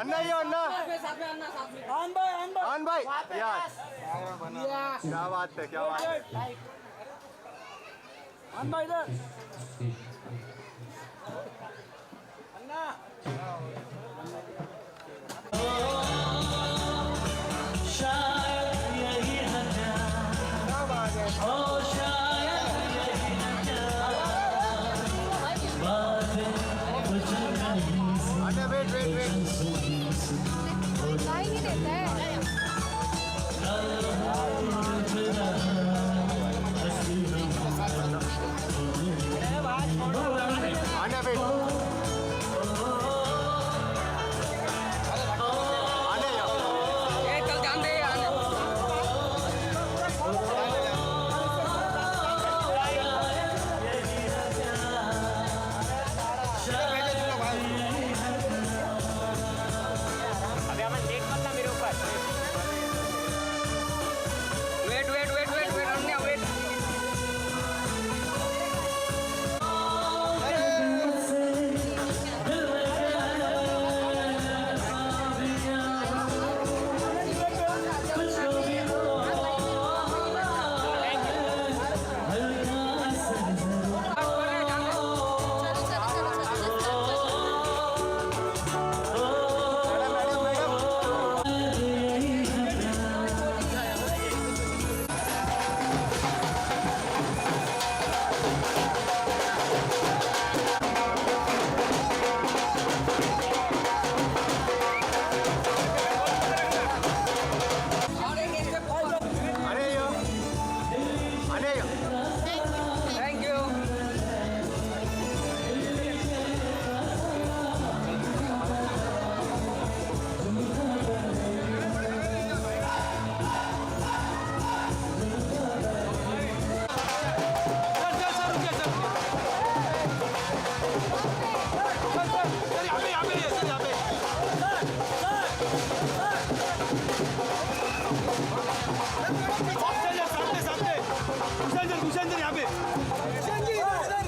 अन्ना ये अन्ना आन भाई यस क्या बात है क्या बात है आन भाई इधर अन्ना शायद यही है क्या बात है ओ शायद यही है क्या बातें कुछ नहीं अन्ना वेट दिखाई नहीं देता है अन्ना वेट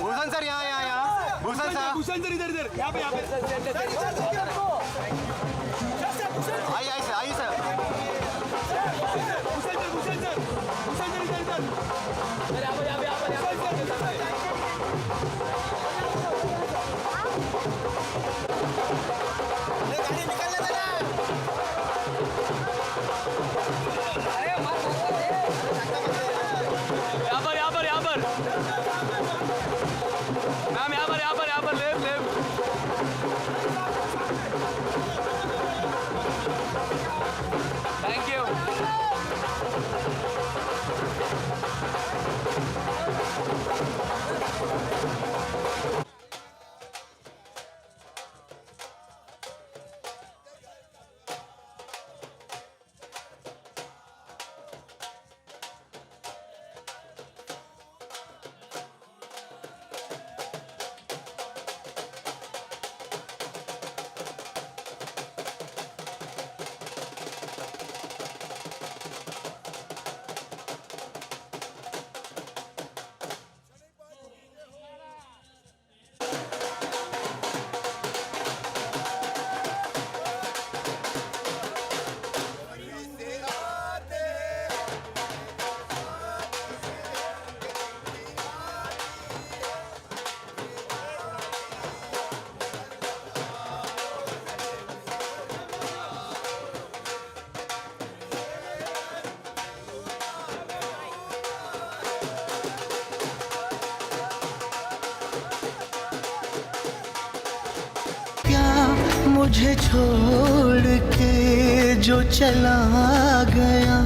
भूषण सर यहाँ भूषण सर इधर यहाँ पे आइए सर भूषण सर मैम यहाँ पर लेफ्ट थैंक यू मुझे छोड़ के जो चला गया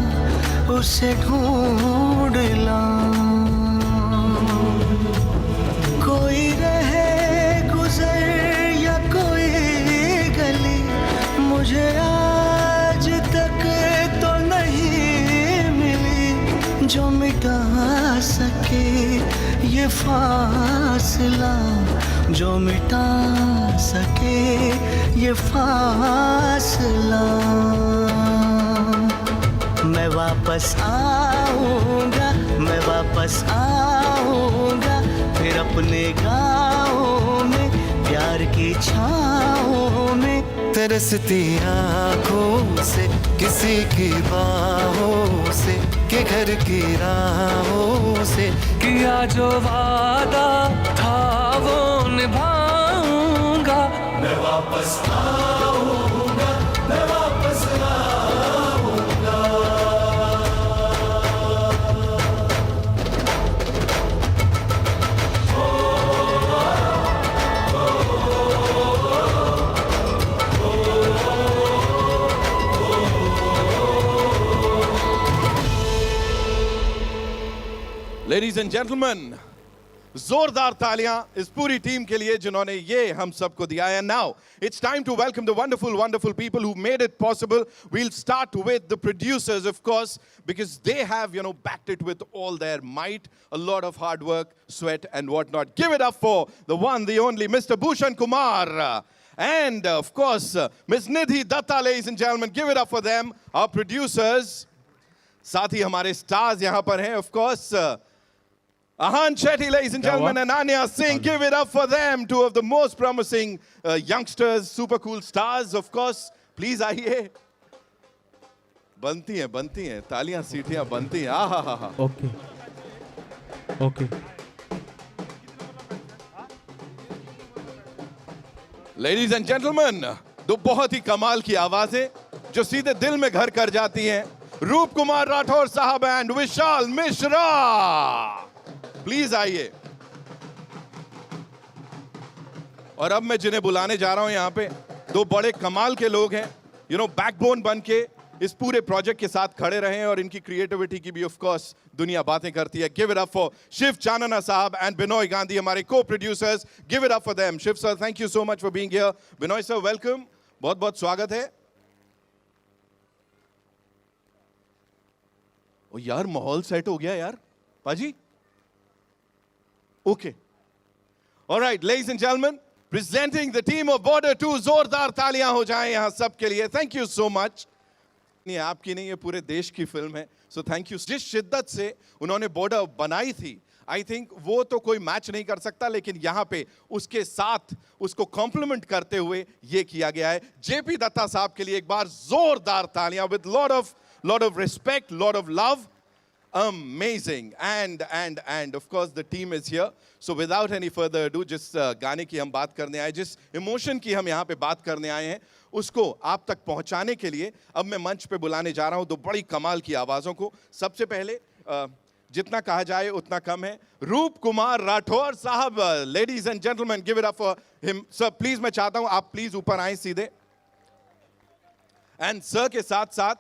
उसे ढूंढ लाऊं। कोई रहे गुजर या कोई गली मुझे आज तक तो नहीं मिली जो मिटा सके ये फासला, जो मिटा सके ये फासला। मैं वापस आऊँगा, मैं वापस आऊँगा फिर अपने गाँव में प्यार की छाँव में तरसती आँखों से किसी की बाहों से कि घर की राहों से किया जो वादा था वो निभाऊंगा मैं वापस आऊंगा मैं वापस आऊंगा Ladies and gentlemen, जोरदार तालियां इस पूरी टीम के लिए जिन्होंने ये हम सबको दिया है. Now it's time to welcome the wonderful people who made it possible. We'll start with the producers, of course, because they have, backed it with all their might, a lot of hard work, sweat and whatnot. Give it up for the one, the only, Mr. Bhushan Kumar. And of course, Ms. Nidhi Datta, ladies and gentlemen. Give it up for them, our producers. साथ ही हमारे stars यहाँ पर हैं, of course. Ahan Shetty, ladies and gentlemen, and Anya Singh. Give it up for them, two of the most promising youngsters, super cool stars, of course. Please आइए. बनती हैं, तालियां सीटियां बनती हैं. आहा. ओके. Ladies and gentlemen, दो बहुत ही कमाल की आवाजें जो सीधे दिल में घर कर जाती हैं. रूप कुमार राठौर साहब एंड विशाल मिश्रा. प्लीज आइए. और अब मैं जिन्हें बुलाने जा रहा हूं यहां पे, दो बड़े कमाल के लोग हैं, बैकबोन बन के इस पूरे प्रोजेक्ट के साथ खड़े रहे हैं और इनकी क्रिएटिविटी की भी ऑफ कोर्स दुनिया बातें करती है. Give it up for Shiv Channa साहब एंड बिनोय गांधी, हमारे को producers. Give it up for them. Shiv sir, thank you so much for being here. Binoy sir, welcome. बहुत बहुत स्वागत है. ओ यार, माहौल सेट हो गया यार पाजी. Okay. All right, ladies and gentlemen, presenting the team of Border 2. जोरदार तालियां हो जाएं यहां सबके लिए. Thank you so much. नहीं, आपकी नहीं, ये पूरे देश की फिल्म है. So thank you. जिस शिद्दत से उन्होंने बॉर्डर बनाई थी, I think वो तो कोई मैच नहीं कर सकता, लेकिन यहाँ पे उसके साथ उसको कॉम्प्लीमेंट करते हुए ये किया गया है. जेपी दत्ता साहब के लिए एक बार जोरदार तालियां. With lot of respect, lot of love. Amazing. And of course the team is here. So without any further ado, जिस गाने की हम बात करने आए, जिस इमोशन की हम यहाँ पे बात करने आए हैं, उसको आप तक पहुँचाने के लिए अब मैं मंच पे बुलाने जा रहा हूँ दो बड़ी कमाल की आवाज़ों को. सबसे पहले जितना कहा जाए उतना कम है, रूप कुमार राठौर साहब. Ladies and gentleman, give it up for him. Sir please, मैं चाहता हूँ आप प्लीज ऊपर आए सीधे. एंड सर के साथ साथ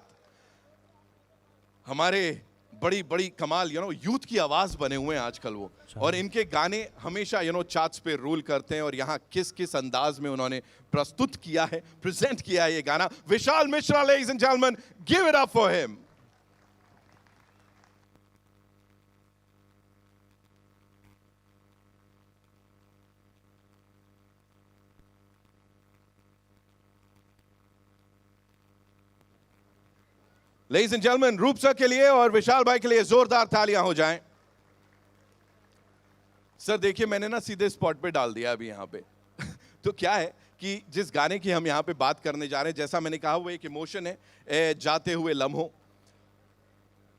हमारे बड़ी कमाल यूथ की आवाज बने हुए हैं आजकल वो, और इनके गाने हमेशा चार्ट्स पे रूल करते हैं. और यहाँ किस अंदाज में उन्होंने प्रस्तुत किया है, प्रेजेंट किया है ये गाना. Vishal Mishra, ladies and gentleman, give it up for him. Ladies and gentlemen, Roop sir के लिए और विशाल भाई के लिए जोरदार तालियां हो जाएं. सर देखिए, मैंने ना सीधे स्पॉट पे डाल दिया अभी यहाँ पे. तो क्या है कि जिस गाने की हम यहाँ पे बात करने जा रहे हैं, जैसा मैंने कहा, वो एक इमोशन है. जाते हुए लम्हों,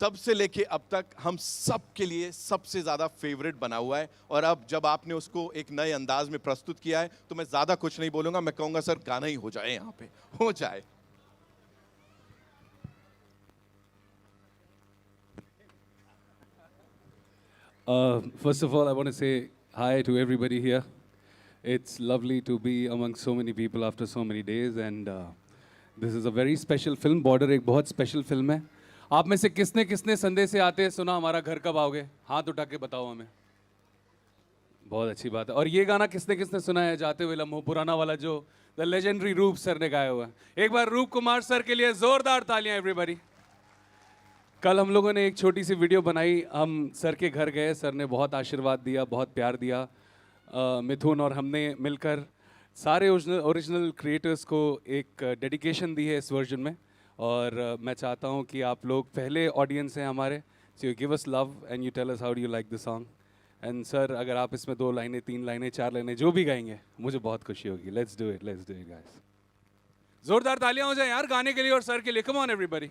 तब से लेके अब तक हम सब के लिए सबसे ज्यादा फेवरेट बना हुआ है. और अब जब आपने उसको एक नए अंदाज में प्रस्तुत किया है, तो मैं ज्यादा कुछ नहीं बोलूंगा. मैं कहूंगा सर गाना ही हो जाए, यहाँ पे हो जाए. First of all, I want to say hi to everybody here. It's lovely to be among so many people after so many days, and this is a very special film. Border एक बहुत special film है. आप में से किसने संदेश से आते सुना हमारा घर कब आओगे? हाथ उठा के बताओ हमें. बहुत अच्छी बात है. और ये गाना किसने सुना है, जाते हुए लम्हों, पुराना वाला जो द लेजेंडरी रूप सर ने गाया हुआ है. एक बार रूप कुमार सर के लिए जोरदार तालियां एवरीबॉडी. कल हम लोगों ने एक छोटी सी वीडियो बनाई. हम सर के घर गए, सर ने बहुत आशीर्वाद दिया, बहुत प्यार दिया. मिथुन और हमने मिलकर सारे ओरिजिनल क्रिएटर्स को एक डेडिकेशन दी है इस वर्जन में. और मैं चाहता हूँ कि आप लोग पहले ऑडियंस हैं हमारे, so you give us love and you tell us how do you like the song. And sir अगर आप इसमें 2 लाइनें 3 लाइनें 4 लाइनें जो भी गाएंगे मुझे बहुत खुशी होगी. Let's do it guys. जोरदार तालियां हो जाए यार गाने के लिए और सर के लिए. Come on everybody.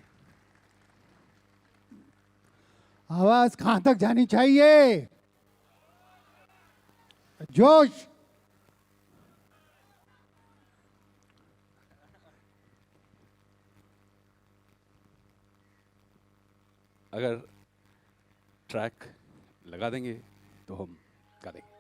आवाज कहां तक जानी चाहिए? जोश. अगर ट्रैक लगा देंगे तो हम गा देंगे.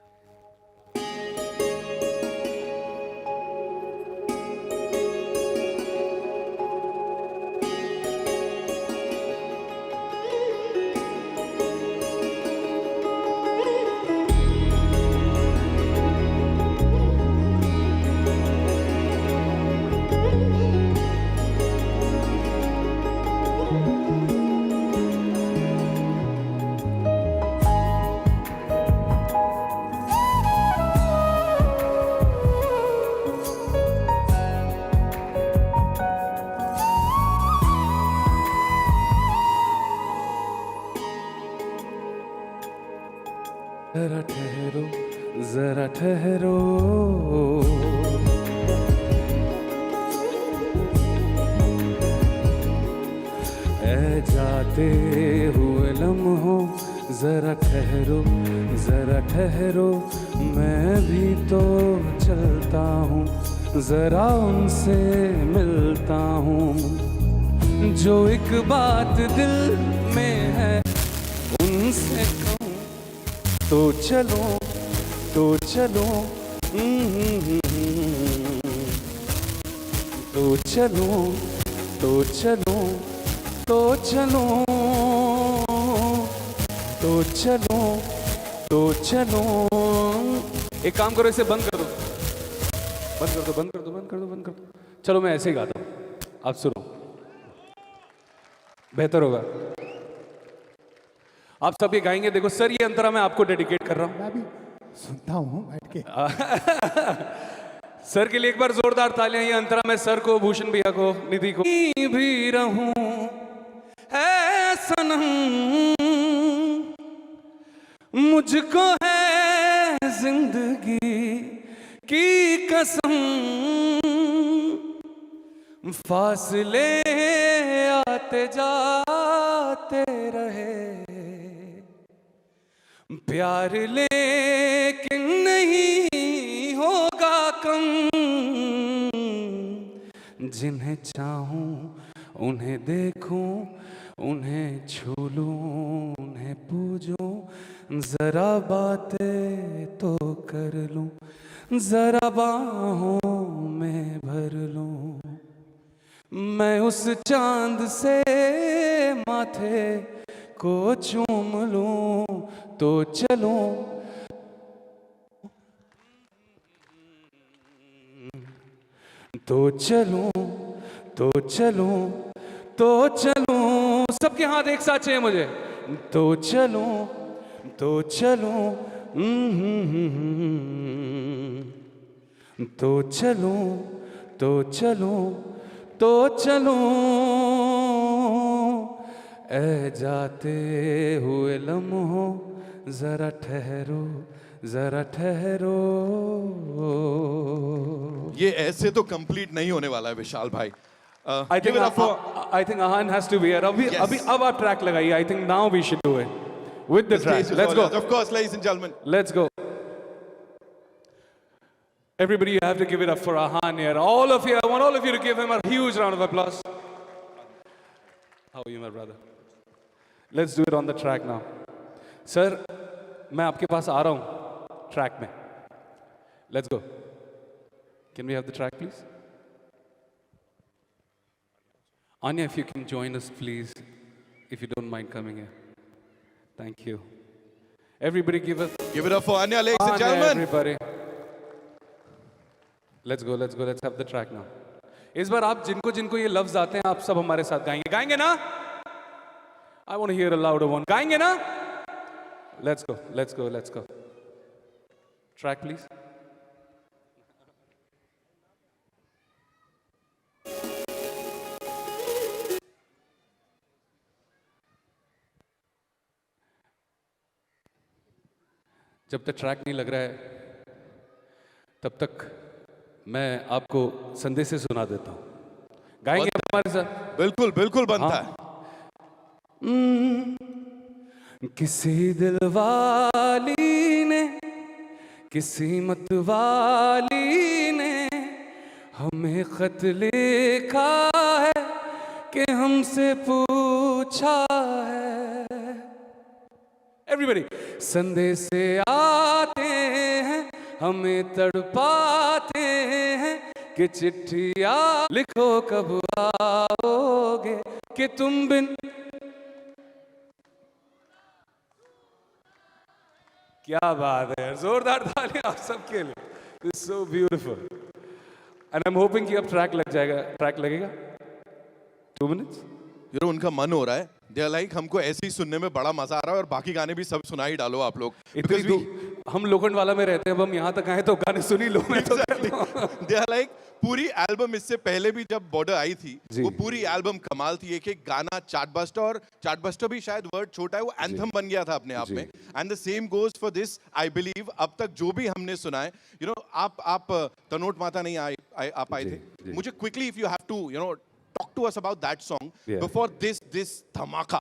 जरा ठहरो जरा ठहरो ऐ जाते हुए लम्हों जरा ठहरो मैं भी तो चलता हूँ जरा उनसे मिलता हूँ जो एक बात दिल में है उनसे कहूँ तो चलो तो चलो तो चलो तो चलो तो चलो तो चलो तो चलो. एक काम करो इसे बंद कर दो बंद कर दो बंद कर दो बंद कर दो बंद कर दो. चलो मैं ऐसे ही गाता हूँ आप सुनो बेहतर होगा. आप सब ये गाएंगे. देखो सर ये अंतरा मैं आपको डेडिकेट कर रहा हूँ. मैं भी सुनता हूँ बैठ के. सर के लिए एक बार जोरदार तालियां. ये अंतरा मैं सर को भूषण भैया को निधि को भी रहूं है सनम मुझको है जिंदगी की कसम फासले आते जाते रहे प्यार लेकिन नहीं होगा कम जिन्हें चाहूं उन्हें देखूं उन्हें छू लूं उन्हें पूजूं जरा बातें तो कर लूं जरा बाहों में भर लूं मैं उस चांद से माथे को चूम लूं तो चलो तो चलो तो चलो तो चलो. सबके हाथ एक साथ चाहिए मुझे. तो चलो तो चलो तो चलो तो चलो तो चलो ऐ जाते हुए लम्हों जरा ठहरो जरा ठहरो. ये ऐसे तो कंप्लीट नहीं होने वाला है विशाल भाई. I think Ahan has to be here. अब आप ट्रैक लगाइए. I think now we should do it with the track. Let's go. Of course, ladies and gentlemen. Let's go. Everybody, you have to give it up for Ahan here. All of you, I want all of you to give him a huge round of applause. How are you, my brother? Let's do it on the track now. Sir, मैं आपके पास आ रहा हूँ track में. Let's go. Can we have the track, please? Anya, if you can join us, please, if you don't mind coming here. Thank you. Everybody give it up for Anya, ladies and gentlemen. Everybody. Let's go, let's go, let's have the track now. इस बार आप जिनको जिनको ये लफ्ज आते हैं आप सब हमारे साथ गाएंगे. गाएंगे ना? I want to hear a louder one. गाएंगे ना? Let's go, let's go, let's go. Track, please. जब तक ट्रैक नहीं लग रहा है तब तक मैं आपको संदेश से सुना देता हूँ। गाएंगे आप हमारे साथ? बिल्कुल बिल्कुल बनता है। किसी दिल वाली ने, किसी मत वाली ने हमें खत लिखा है कि हमसे पूछा है। एवरीबॉडी। संदेश से आते हैं हमें तड़पाते हैं कि चिट्ठिया लिखो कब आओगे कि तुम बिन। क्या बात है, जोरदार तालियां आप सबके लिए। This so beautiful and I am hoping कि अब ट्रैक लग जाएगा। ट्रैक लगेगा 2 मिनट्स। उनका मन हो रहा है, दे आर लाइक हमको ऐसे ही सुनने में बड़ा मजा आ रहा है और बाकी गाने भी सब सुना ही डालो आप लोग। हम लोखंडवाला में रहते हैं, अब हम यहाँ तक आए तो गाने सुन ही लो। दे आर लाइक पूरी एल्बम इससे पहले भी जब बॉर्डर आई थी वो पूरी एल्बम कमाल थी। एक एक गाना चार्टबस्टर, और चार्टबस्टर भी शायद वर्ड छोटा है, वो एंथम बन गया था अपने आप में। And the same goes for this. I believe अब तक जो भी हमने सुना है, आप तनोट माता नहीं आ पाए थे। मुझे quickly if you have to talk to us about that song before this dhamaka.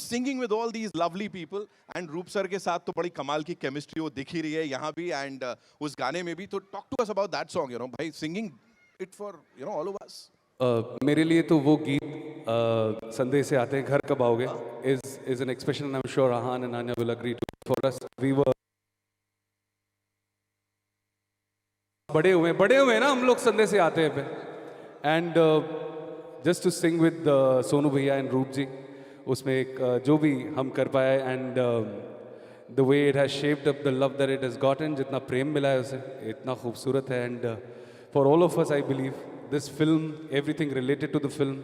Singing with all these lovely people and Roop sir के साथ तो बड़ी कमाल की chemistry वो दिख ही रही है यहाँ भी and उस गाने में भी। तो talk to us about that song, भाई, singing it for all of us. मेरे लिए तो वो गीत संदेश से आते हैं घर कब आओगे is an expression, and I'm sure Ahan and Anya will agree to for us. We were बड़े हुए ना हम लोग संदेश से आते हैं पे। And just to sing with Sonu भैया and रूप जी, उसमें एक जो भी हम कर पाए and the way it has shaped up the love that it has gotten, जितना प्रेम मिला है उसे, इतना खूबसूरत है। and for all of us I believe this film, everything related to the film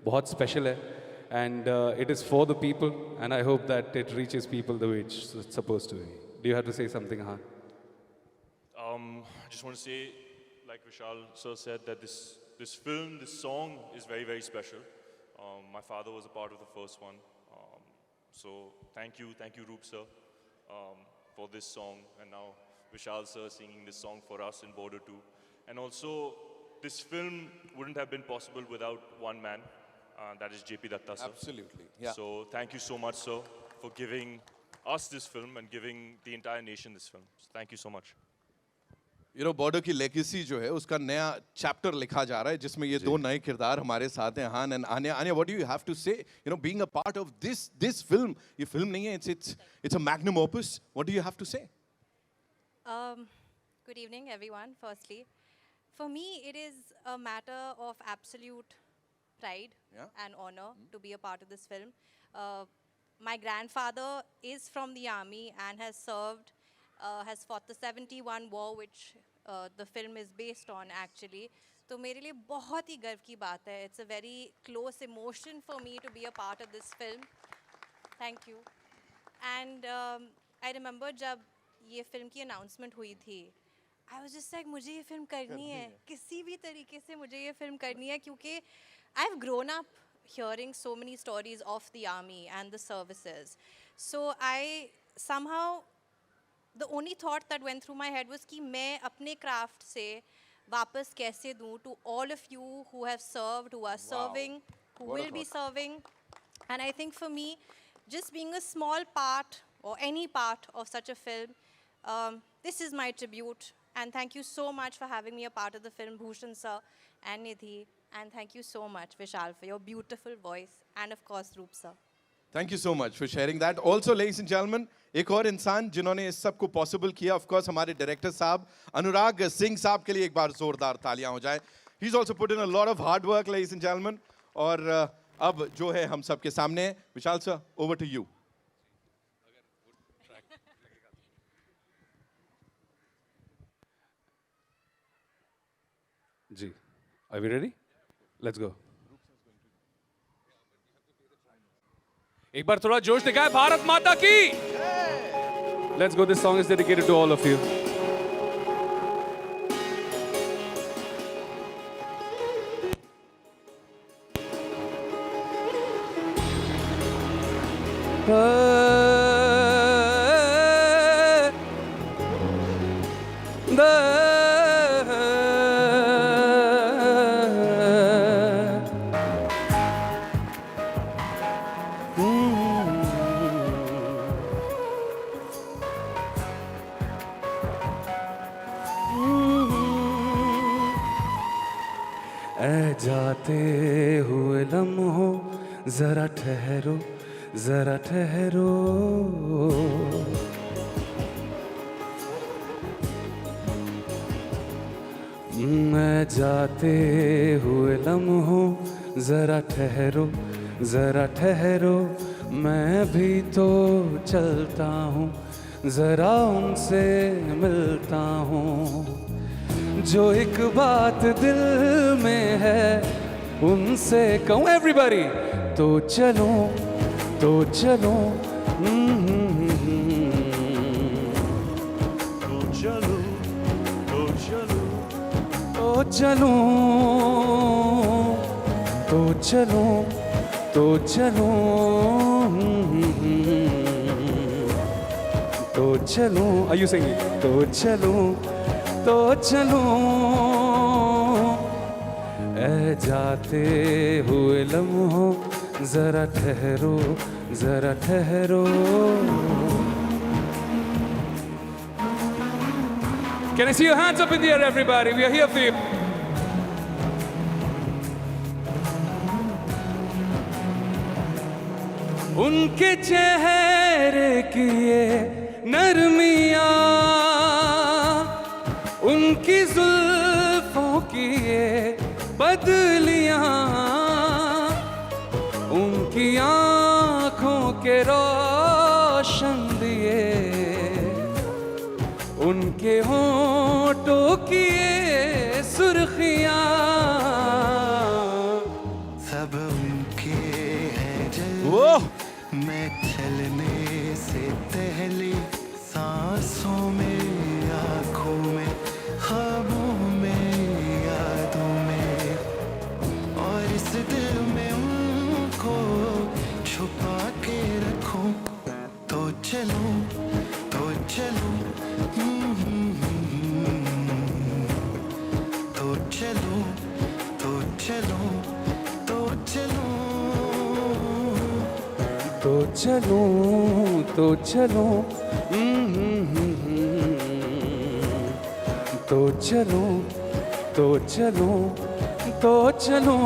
बहुत special है and it is for the people and I hope that it reaches people the way it's supposed to be. Do you have to say something, Ahan? I just want to say, like Vishal sir said, that this film, this song is very, very special. My father was a part of the first one. So thank you Roop sir for this song, and now Vishal sir singing this song for us in Border 2. And also, this film wouldn't have been possible without one man, that is JP Datta sir. Absolutely, yeah. So thank you so much sir for giving us this film and giving the entire nation this film. So thank you so much. Border की legacy जो है उसका नया chapter लिखा जा रहा है, जिसमें ये दो नए किरदार हमारे साथ हैं, Ahaan and Aanya. Aanya, what do you have to say, being a part of this film? ये फिल्म नहीं है, it's a magnum opus. What do you have to say? Good evening everyone. Firstly, for me it is a matter of absolute pride and honor to be a part of this film. My grandfather is from the army and has served, has fought the 71 war, which the film is based on actually. तो मेरे लिए बहुत ही गर्व की बात है. It's a very close emotion for me to be a part of this film. Thank you. And I remember जब ये फिल्म की announcement हुई थी, I was just like, मुझे ये फिल्म करनी है, किसी भी तरीके से मुझे ये फिल्म करनी है, क्योंकि I've grown up hearing so many stories of the army and the services. So I somehow, the only thought that went through my head was कि मैं अपने craft से वापस कैसे दूँ to all of you who have served, who are serving, who will be serving. And I think for me, just being a small part or any part of such a film, this is my tribute. And thank you so much for having me a part of the film, Bhushan sir and Nidhi. And thank you so much, Vishal, for your beautiful voice. And of course, Roop sir. Thank you so much for sharing that. Also, ladies and gentlemen, एक और इंसान जिन्होंने इस सब को possible किया, of course हमारे director साहब अनुराग सिंह साहब के लिए एक बार जोरदार तालियां हो जाए. He is also put in a lot of hard work, ladies and gentleman. और अब जो है हम सब के सामने, Vishal sir, over to you. जी, are we ready? Let's go. एक बार थोड़ा जोश दिखाए भारत माता की. Let's go. This song is dedicated to all of you. ऐ जाते हुए लम्हों जरा ठहरो, जरा ठहरो। मैं जाते हुए लम्हों जरा ठहरो, जरा ठहरो। मैं भी तो चलता हूँ, जरा उनसे मिलता हूँ। जो एक बात दिल में है उनसे कहूँ एवरीबॉडी। तो चलो, तो चलो, तो चलो, तो चलो, तो चलो, तो चलो, तो चलो, तो चलो। Are you singing? तो चलो, तो चलो। ऐ जाते हुए लम्हों जरा ठहरो, जरा ठहरो। Can I see your hands up in the air, everybody? We are here for you. उनके चेहरे की ये नरमियाँ, उनकी जुल्फों की ये बदलियाँ, उनकी आँखों के रोशन दिए, उनके होठों की ये सुर्खियाँ। सब उनके हैं जल ओह मैं चलने से पहले सांसों में, आँखों में, ख्वाबों में, यादों में, और इस दिल में उनको छुपा के रखूं। तो चलो, तो चलो, तो चलो, तो चलो, तो चलो, तो चलो, तो चलो, तो चलो, तो चलो, तो चलो।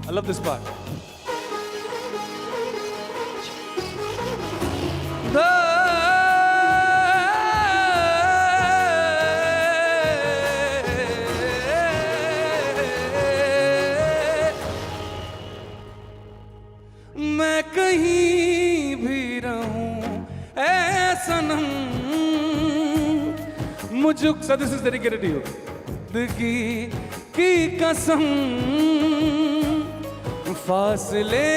I love this part. मैं कहीं भी रहूं ऐ सनम, मुझे so this is dedicated to you. जिंदगी की कसम, फासले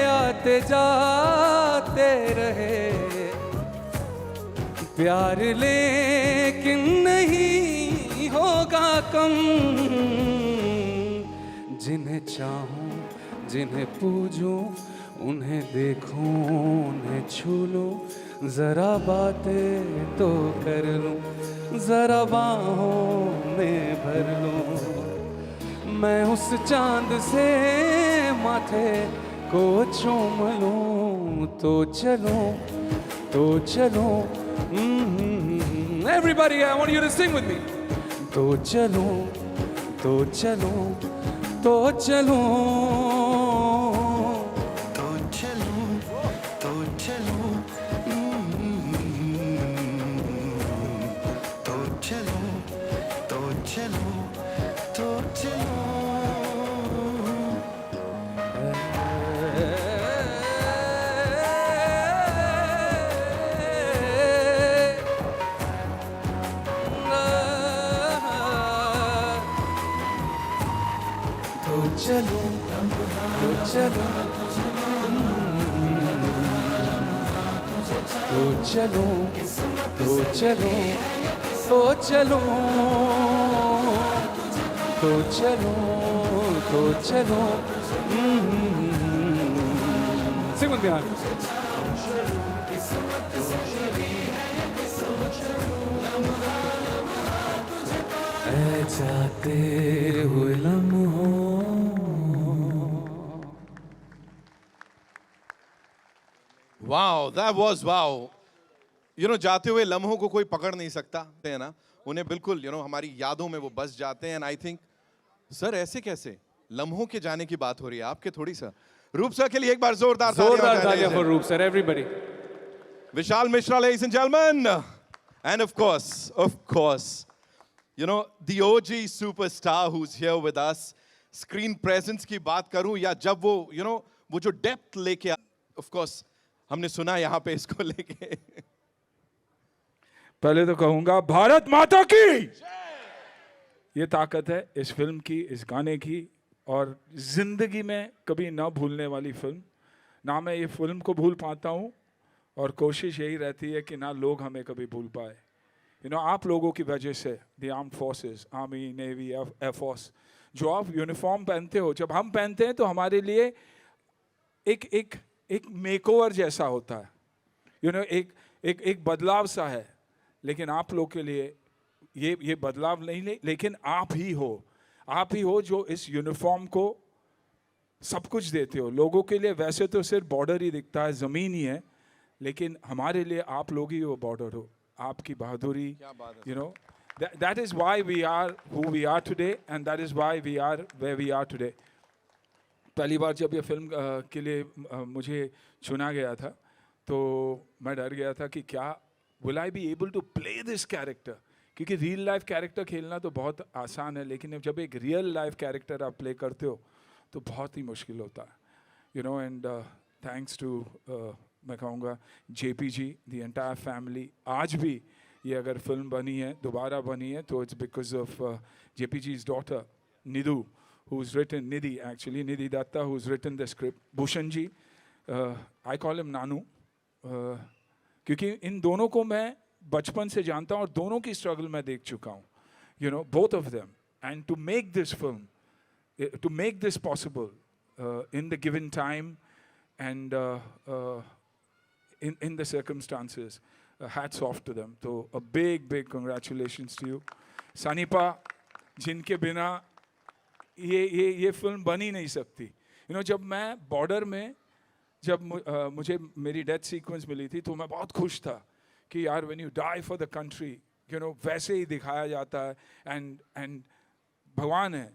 आते जाते रहे, प्यार लेकिन नहीं होगा कम। जिन्हें चाहूं, जिन्हें पूजूं, उन्हें देखूं, उन्हें छू लूं, जरा बातें तो कर लूं, जरा बाहों में भर लूं। मैं उस चांद से माथे को चूम लूं। तो चलो, तो चलो, everybody, I want you to sing with me. तो चलो, तो चलो, तो चलो, तो चलो, तो चलो, तो चलो, तो चलो, तो चलो। तो चलो, तो चलो, तो चलो, तो चलो, तो चलो, तो चलो, तो चलो। Sing with me, hon. ऐ जाते हुए लम्हों। Wow, that was wow. जाते हुए लम्हों को कोई पकड़ नहीं सकता है ना, उन्हें बिल्कुल हमारी यादों में वो बस जाते हैं। एंड आई थिंक सर ऐसे कैसे लम्हों के जाने की बात हो रही है आपके थोड़ी सा। रूप सर के लिए एक बार जोरदार तालियां for Roop sir, everybody. Vishal Mishra, ladies and gentlemen. And of course, the OG superstar who's here with us. Screen presence की बात करूं या जब वो वो जो depth लेके, of course हमने सुना यहाँ पे इसको लेके। पहले तो कहूंगा भारत माता की ये ताकत है इस फिल्म की, इस गाने की, और जिंदगी में कभी ना भूलने वाली फिल्म। ना मैं ये फिल्म को भूल पाता हूँ और कोशिश यही रहती है कि ना लोग हमें कभी भूल पाए। आप लोगों की वजह से the arm forces, army, navy, air force, जो आप यूनिफॉर्म पहनते हो, जब हम पहनते हैं तो हमारे लिए एक मेकओवर जैसा होता है, एक बदलाव सा है। लेकिन आप लोग के लिए ये बदलाव नहीं, लेकिन आप ही हो जो इस यूनिफॉर्म को सब कुछ देते हो लोगों के लिए। वैसे तो सिर्फ बॉर्डर ही दिखता है, ज़मीन ही है, लेकिन हमारे लिए आप लोग ही वो बॉर्डर हो। आपकी बहादुरी, that is why we are who we are today, and that is why we are where we are today. पहली बार जब ये फिल्म के लिए मुझे चुना गया था तो मैं डर गया था कि क्या will I be able to play this character, क्योंकि रियल लाइफ कैरेक्टर खेलना तो बहुत आसान है, लेकिन जब एक रियल लाइफ कैरेक्टर आप प्ले करते हो तो बहुत ही मुश्किल होता है। एंड थैंक्स टू मैं कहूँगा JPG, द एंटायर फैमिली। आज भी ये अगर फिल्म बनी है, दोबारा बनी है, तो it's because of JPG's daughter Nidhi, who's written Nidhi, actually Nidhi Datta, who's written the script. Bhushan ji, I call him Nanu, क्योंकि इन दोनों को मैं बचपन से जानता हूँ और दोनों की स्ट्रगल मैं देख चुका हूँ, both of them. And to make this film, to make this possible in the given time and in the circumstances, hats off to them. So a big congratulations to you. Sanipa, जिनके बिना ये film बन ही नहीं सकती। जब मैं border में जब मुझे मेरी डेथ सीक्वेंस मिली थी तो मैं बहुत खुश था कि यार when you die for the country, वैसे ही दिखाया जाता है एंड भगवान है।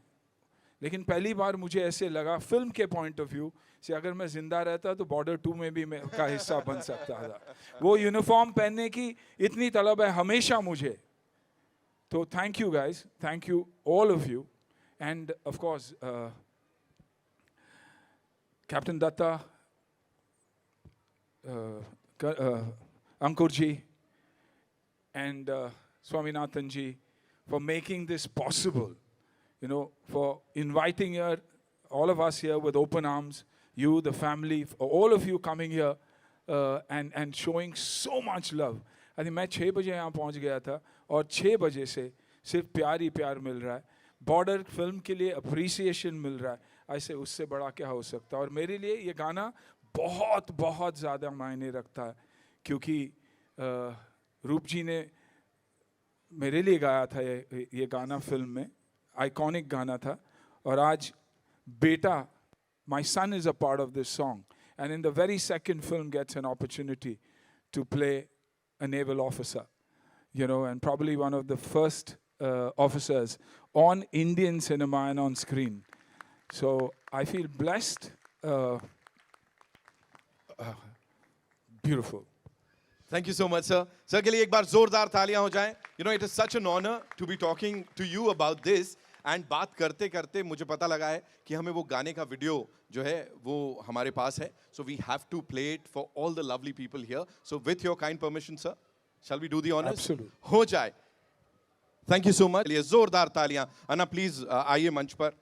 लेकिन पहली बार मुझे ऐसे लगा फिल्म के पॉइंट ऑफ व्यू से, अगर मैं जिंदा रहता तो बॉर्डर 2 में भी मैं का हिस्सा बन सकता था। वो यूनिफॉर्म पहनने की इतनी तलब है हमेशा मुझे। तो thank you guys, thank you all of you, and of course Captain Datta, Ankur ji and Swaminathan ji for making this possible, for inviting here all of us here with open arms, you, the family, all of you coming here and showing so much love. I think मैं 6 बजे यहाँ पहुँच गया था और 6 बजे से सिर्फ प्यार ही प्यार मिल रहा है। बॉर्डर फिल्म के लिए अप्रिसिएशन मिल रहा है, ऐसे उससे बड़ा क्या हो सकता है। और मेरे लिए ये गाना बहुत ज़्यादा मायने रखता है, क्योंकि रूप जी ने मेरे लिए गाया था ये गाना फिल्म में, आइकॉनिक गाना था। और आज बेटा, my son is a part of this song, and in the very second film gets an opportunity to play a naval officer, and probably one of the first officers on Indian cinema and on screen. So I feel blessed, beautiful. Thank you so much, sir. Sir के लिए एक बार जोरदार तालियां हो जाएं. It is such an honor to be talking to you about this. And बात करते करते मुझे पता लगा है कि हमें वो गाने का वीडियो जो है वो हमारे पास है. So we have to play it for all the lovely people here. So with your kind permission, sir, shall we do the honors? Absolutely. हो जाए. Thank you so much. लिए जोरदार तालियां. अन्ना प्लीज आइए मंच पर.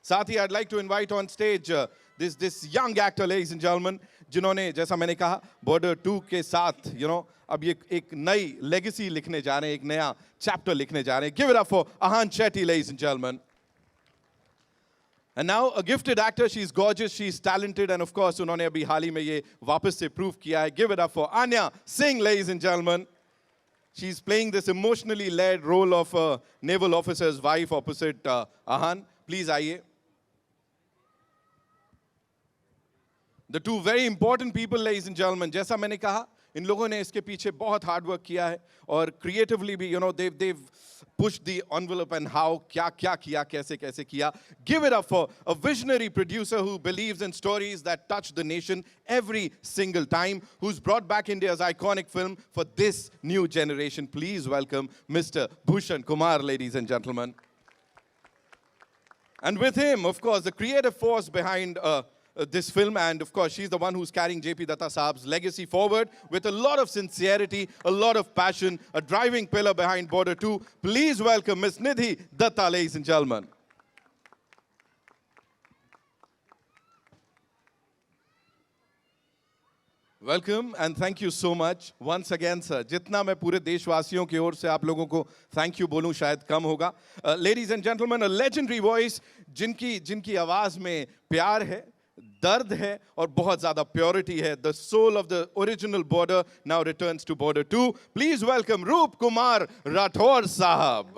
साथ ही I'd like to invite on stage this young actor, ladies and gentlemen, जिन्होंने जैसा मैंने कहा बॉर्डर 2 के साथ अब ये एक नई लेगेसी लिखने जा रहे हैं, एक नया चैप्टर लिखने जा रहे हैं. Give it up for Ahan Shetty, ladies and gentlemen. And now a gifted actor, she's gorgeous, she's talented, and of course उन्होंने अभी हाल ही में ये वापस से prove किया है. Give it up for Anya Singh, ladies and gentlemen. She's playing this emotionally led role of a naval officer's wife opposite Ahan. Please आइए. The two very important people, ladies and gentlemen. जैसा मैंने कहा, इन लोगों ने इसके पीछे बहुत hard work किया है और क्रिएटिवली भी they've pushed the envelope and how क्या किया कैसे किया. Give it up for a visionary producer who believes in stories that touch the nation every single time, who's brought back India's iconic film for this new generation. Please welcome Mr. Bhushan Kumar, ladies and gentlemen. And with him, of course, the creative force behind this film, and of course, she's the one who's carrying JP Datta Saab's legacy forward with a lot of sincerity, a lot of passion, a driving pillar behind Border 2. Please welcome Miss Nidhi Datta, ladies and gentlemen. Welcome and thank you so much once again, sir. जितना मैं पूरे देशवासियों की ओर से आप लोगों को thank you बोलूं शायद कम होगा. Ladies and gentlemen, a legendary voice जिनकी आवाज में प्यार है, दर्द है और बहुत ज़्यादा purity है. The soul of the original Border now returns to Border 2. Please welcome Roop Kumar Rathore साहब.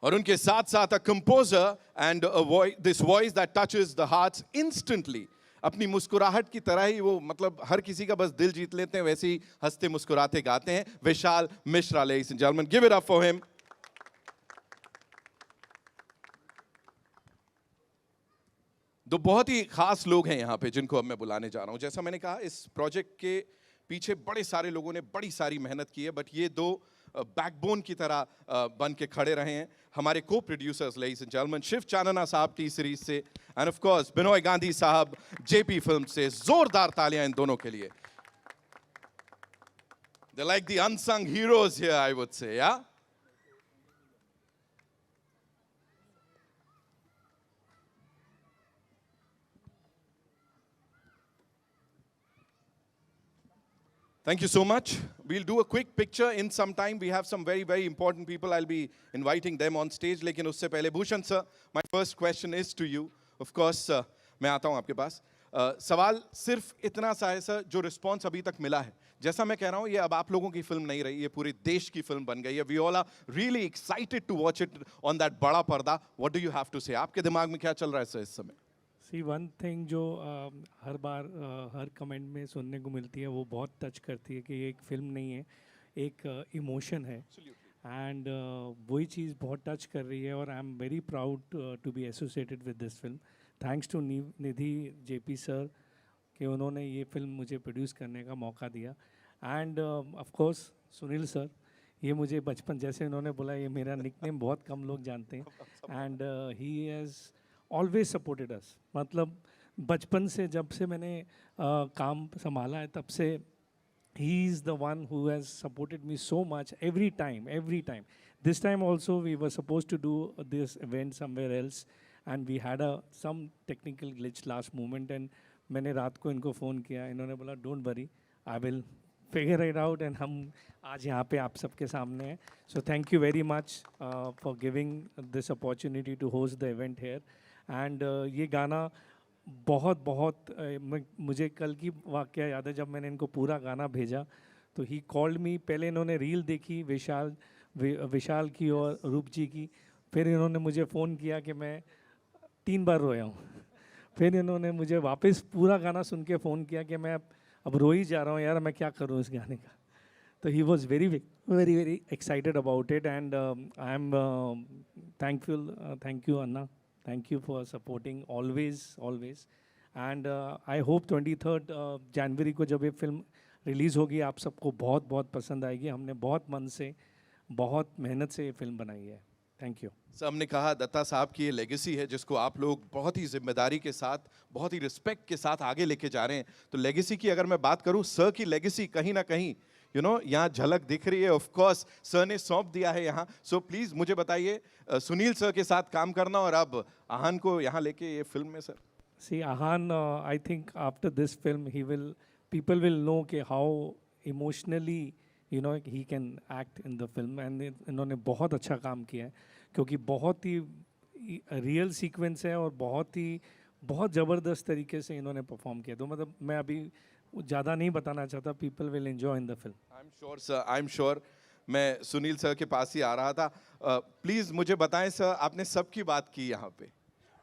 और उनके साथ a composer and a voice, this voice that touches the hearts instantly. अपनी मुस्कुराहट की तरह ही वो मतलब हर किसी का बस दिल जीत लेते हैं, वैसे ही हंसते मुस्कुराते गाते हैं. Vishal Mishra, ladies and gentlemen, give it up for him. दो बहुत ही खास लोग हैं यहाँ पे जिनको अब मैं बुलाने जा रहा हूँ. जैसा मैंने कहा, इस प्रोजेक्ट के पीछे बड़े सारे लोगों ने बड़ी सारी मेहनत की है, बट ये दो बैकबोन की तरह बन के खड़े रहे हैं. हमारे को producers, ladies and gentlemen, Shiv Channa साहब टी सीरीज से, and of course Binoy Gandhi साहब जेपी फिल्म से. जोरदार तालियां इन दोनों के लिए. They're like the unsung heroes here, I would say, yeah? Thank you so much. We'll do a quick picture in some time. We have some very, very important people. I'll be inviting them on stage. लेकिन उससे पहले Bhushan sir, my first question is to you. Of course, मैं आता हूँ आपके पास. सवाल सिर्फ इतना सा है सर, जो रिस्पॉन्स अभी तक मिला है. जैसा मैं कह रहा हूँ, ये अब आप लोगों की फिल्म नहीं रही, ये पूरे देश की फिल्म बन गई है. We all are really excited to watch it on that बड़ा पर्दा. What do you have to say? आपके दिमाग में क्या चल रहा है सर इस समय? सी वन थिंग जो हर बार हर कमेंट में सुनने को मिलती है, वो बहुत टच करती है कि ये एक फिल्म नहीं है, एक इमोशन है. एंड वही चीज़ बहुत टच कर रही है और I am very proud to be associated with this film. Thanks to Nidhi JP sir कि उन्होंने ये फिल्म मुझे प्रोड्यूस करने का मौका दिया. And of course Sunil sir, ये मुझे बचपन, जैसे उन्होंने बोला, ये मेरा निकनेम बहुत कम लोग जानते हैं. And he has always supported us. मतलब बचपन से जब से मैंने काम संभाला है तब से he is the one who has supported me so much every time. This time also we were supposed to do this event somewhere else and we had some technical glitch last moment and मैंने रात को इनको phone किया, इन्होंने बोला don't worry, I will figure it out and हम आज यहाँ पे आप सबके सामने हैं. So thank you very much for giving this opportunity to host the event here. And ये गाना बहुत मुझे कल की वाक़या याद है. जब मैंने इनको पूरा गाना भेजा तो ही कॉल्ड मी. पहले इन्होंने रील देखी विशाल की और रूप जी की, फिर इन्होंने मुझे फ़ोन किया कि मैं 3 बार रोया हूँ. फिर इन्होंने मुझे वापस पूरा गाना सुन के फ़ोन किया कि मैं अब रो ही जा रहा हूँ यार, मैं क्या करूँ इस गाने का. तो he was very excited about it and I am thankful. Thank you Anna. Thank you for supporting always. And I hope 23rd जनवरी को जब ये फिल्म रिलीज़ होगी आप सबको बहुत पसंद आएगी. हमने बहुत मन से, बहुत मेहनत से ये फिल्म बनाई है. Thank you. सर, हमने कहा दत्ता साहब की ये लेगेसी है जिसको आप लोग बहुत ही जिम्मेदारी के साथ, बहुत ही रिस्पेक्ट के साथ आगे लेके जा रहे हैं. तो लेगेसी की अगर मैं बात करूँ, सर की लेगेसी कहीं ना कहीं यहाँ झलक दिख रही है. ऑफ कोर्स सर ने सौंप दिया है यहाँ. सो प्लीज़ मुझे बताइए, सुनील सर के साथ काम करना और अब आहान को यहाँ लेके ये फिल्म में sir. See Ahaan, I think after this film people will know कि how emotionally he can act in the film. And इन्होंने बहुत अच्छा काम किया है क्योंकि बहुत ही रियल सीक्वेंस है और बहुत ज़बरदस्त तरीके से इन्होंने परफॉर्म किया. तो मतलब मैं अभी ज़्यादा नहीं बताना चाहता. People will enjoy in the film. I am sure sir, I am sure. मैं सुनील सर के पास ही आ रहा था. प्लीज़ मुझे बताएं सर, आपने सबकी बात की यहाँ पे,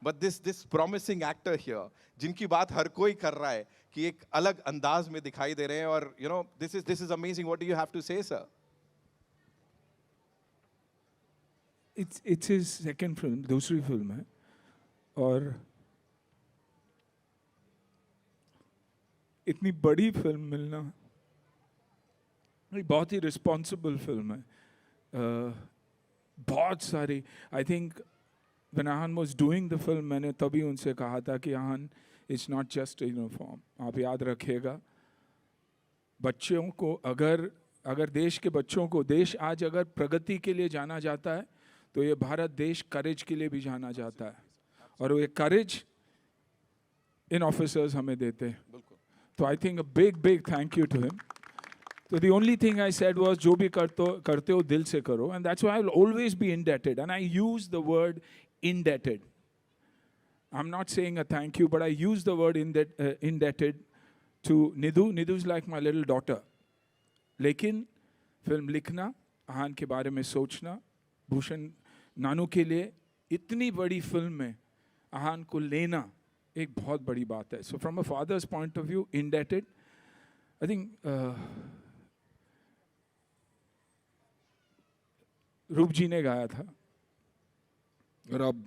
but this promising actor here, जिनकी बात हर कोई कर रहा है कि एक अलग अंदाज में दिखाई दे रहे हैं और you know this is amazing. What do you have to say, sir? It's his second film, दूसरी फिल्म है, और इतनी बड़ी फिल्म मिलना एक बहुत ही रिस्पॉन्सिबल फिल्म है. बहुत सारी, I think when Ahan was doing the film, मैंने तभी उनसे कहा था कि Ahan, it's not just a uniform. आप याद रखिएगा, बच्चों को अगर देश के बच्चों को, देश आज अगर प्रगति के लिए जाना जाता है तो ये भारत देश करेज के लिए भी जाना जाता है, और ये करेज इन ऑफिसर्स हमें देते हैं. तो I think a big thank you to him. So the only thing I said was, जो भी करते हो दिल से करो, and that's why I will always be indebted. And I use the word indebted. I'm not saying a thank you, but I use the word indebted to Nidhu. Nidhu is like my little daughter. लेकिन film लिखना, आहान के बारे में सोचना, भूषण नानू के लिए इतनी बड़ी फिल्म में आहान को लेना एक बहुत बड़ी बात है. So from a father's point of view, indebted. I think रूप जी ने गाया था, और अब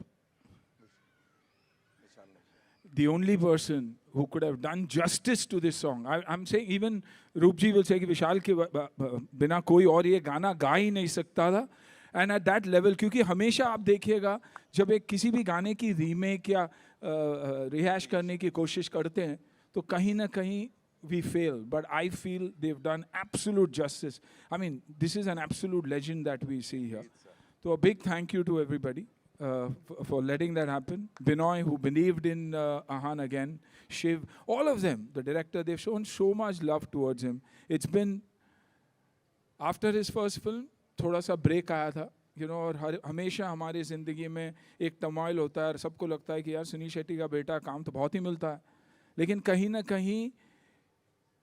the only person who could have done justice to this song, I'm saying even रूप जी will say कि विशाल के बिना कोई और ये गाना गा ही नहीं सकता था. And at that level, क्योंकि हमेशा आप देखिएगा जब एक किसी भी गाने की रीमेक या रिहैश करने की कोशिश करते हैं तो कहीं ना कहीं we fail, but I feel they've done absolute justice. I mean, this is an absolute legend that we see here. So a big thank you to everybody for letting that happen. Binoy, who believed in Ahan again, Shiv, all of them, the director, they've shown so much love towards him. It's been, after his first film, थोड़ा सा break आया था, you know, और हमेशा हमारी ज़िंदगी में एक टर्मोइल होता है और सबको लगता है कि यार सुनील शेट्टी का बेटा काम तो बहुत ही मिलता है, लेकिन कहीं ना कहीं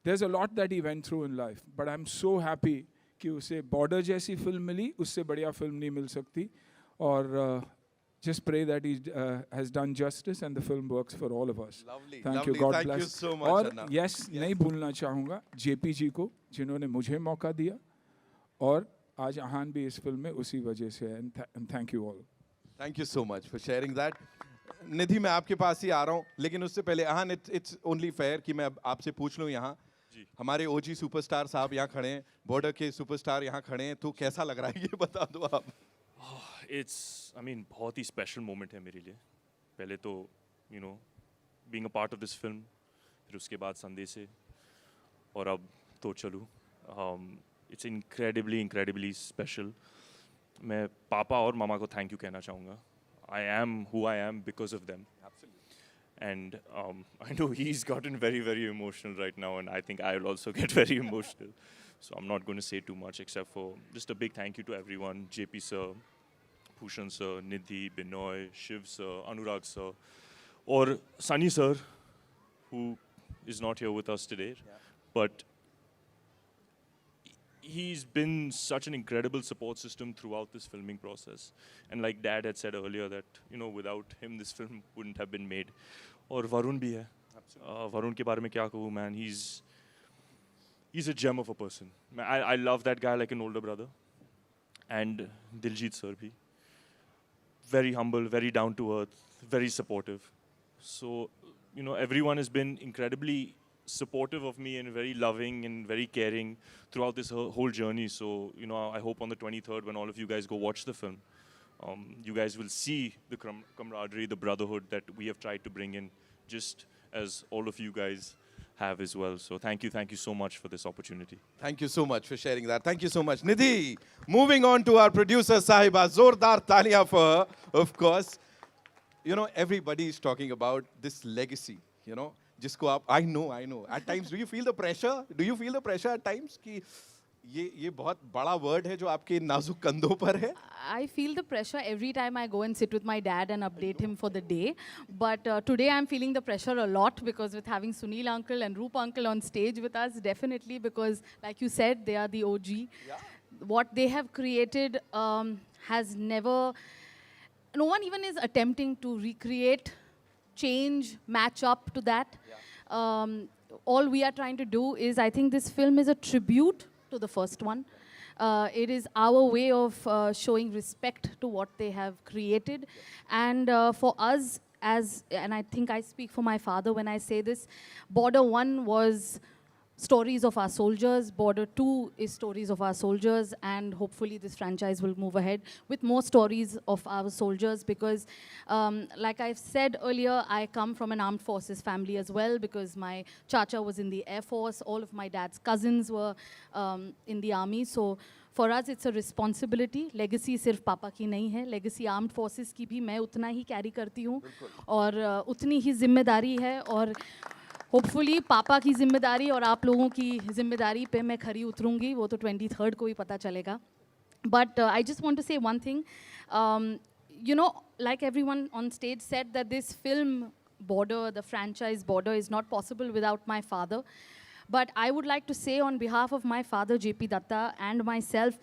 there's a lot that he went through in life, but I'm so happy कि उसे बॉर्डर जैसी फिल्म मिली, उससे बढ़िया फिल्म नहीं मिल सकती, और just pray that he has done justice and the film works for all of us. Lovely, Thank lovely. you, God Thank bless. you so much, और Anna. yes, नहीं भूलना चाहूँगा JP जी को, जिन्होंने मुझे मौका दिया, और आज आहान भी इस फिल्म में उसी वजह से है, and thank you all. Thank you so much for sharing that. निधि, मैं आपके पास ही आ रहा हूँ, लेकिन उससे पहले आहान, it's only fair कि मैं आपसे पूछ लूँ यहाँ, हमारे ओजी सुपरस्टार साहब यहाँ खड़े हैं, बॉर्डर के सुपरस्टार यहाँ खड़े हैं, तो कैसा लग रहा है ये बता दो आप. I mean, बहुत ही special moment है मेरे लिए. पहले तो, you know, being a part of this film, फिर उसके बाद संदेशे, और अब तो चलूँ. It's incredibly special. मैं पापा और मामा को thank you कहना चाहूँगा. I am who I am because of them. Absolutely. And I know he's gotten very emotional right now, and I think I will also get very emotional. So I'm not going to say too much except for just a big thank you to everyone, JP sir, Bhushan sir, Nidhi, Binoy, Shiv sir, Anurag sir, or Sunny sir, who is not here with us today. Yeah. But he's been such an incredible support system throughout this filming process. And like Dad had said earlier that, you know, without him this film wouldn't have been made. और वरुण भी है. वरुण के बारे में क्या कहूँ, man, he's a gem of a person. I love that guy like an older brother. And Diljit sir bhi. Very humble, very down to earth, very supportive. So, you know, everyone has been incredibly supportive of me and very loving and very caring throughout this whole journey. So, you know, I hope on the 23rd when all of you guys go watch the film, you guys will see the camaraderie, the brotherhood that we have tried to bring in, just as all of you guys have as well. So thank you so much for this opportunity. Thank you so much for sharing that. Thank you so much. Nidhi, moving on to our producer Sahiba, zordar taliyan for her, of course. You know, everybody is talking about this legacy, you know, जिसको आप, I know. At times, do you feel the pressure? Do you feel the pressure at times कि ये बहुत बड़ा word है जो आपके नाजुक कंधों पर है? I feel the pressure every time I go and sit with my dad and update him for the day. But today I'm feeling the pressure a lot because with having Sunil uncle and Roop uncle on stage with us, definitely because like you said, they are the OG. Yeah. What they have created has never no one even is attempting to recreate, change, match up to that. All we are trying to do is, I think this film is a tribute to the first one. It is our way of showing respect to what they have created. And for us, and I think I speak for my father when I say this, Border 1 was stories of our soldiers, Border 2 is stories of our soldiers, and hopefully this franchise will move ahead with more stories of our soldiers, because like I've said earlier, I come from an armed forces family as well, because my chacha was in the Air Force, all of my dad's cousins were in the army, so for us it's a responsibility. Legacy सिर्फ पापा की नहीं है, legacy armed forces की भी मैं उतना ही carry करती हूँ, और उतनी ही जिम्मेदारी है, और होपफुली पापा की जिम्मेदारी और आप लोगों की जिम्मेदारी पे मैं खरी उतरूंगी, वो तो 23rd को ही पता चलेगा. But I just want to say one thing. You know, like everyone on stage said, that this film Border, the franchise Border, is not possible without my father. But I would like to say on behalf of my father, J.P. Datta, and myself,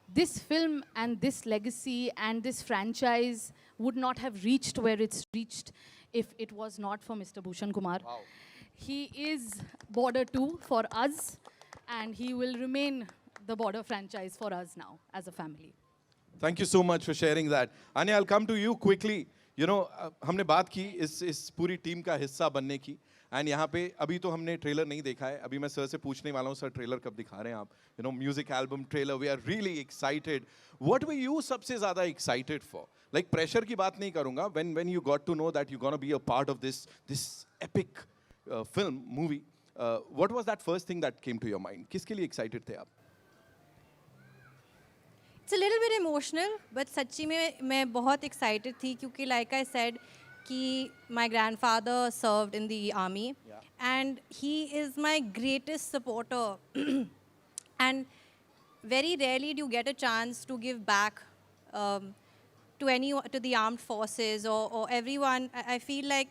this film and this legacy and this franchise would not have reached where it's reached if it was not for Mr. Bhushan Kumar. Wow. He is Border 2 for us, and he will remain the Border franchise for us now as a family. Thank you so much for sharing that. Anya, I'll come to you quickly. You know, हमने बात की इस पूरी team का हिस्सा बनने की, and यहाँ पे अभी तो हमने ट्रेलर नहीं देखा है. अभी मैं सर से पूछने वाला हूँ, सर ट्रेलर कब दिखा रहे हैं आप? You know, music album trailer, we are really excited. What were you सबसे ज़्यादा एक्साइटेड फॉर? लाइक प्रेशर की बात नहीं करूँगा. When you got to know that you gonna be a part of this epic film movie, what was that first thing that came to your mind? किसके लिए excited थे आप? It's a little bit emotional, but सच्ची में मैं बहुत excited थी, क्योंकि like I said कि my grandfather served in the army, and he is my greatest supporter. And very rarely do you get a chance to give back to the armed forces or everyone. I feel like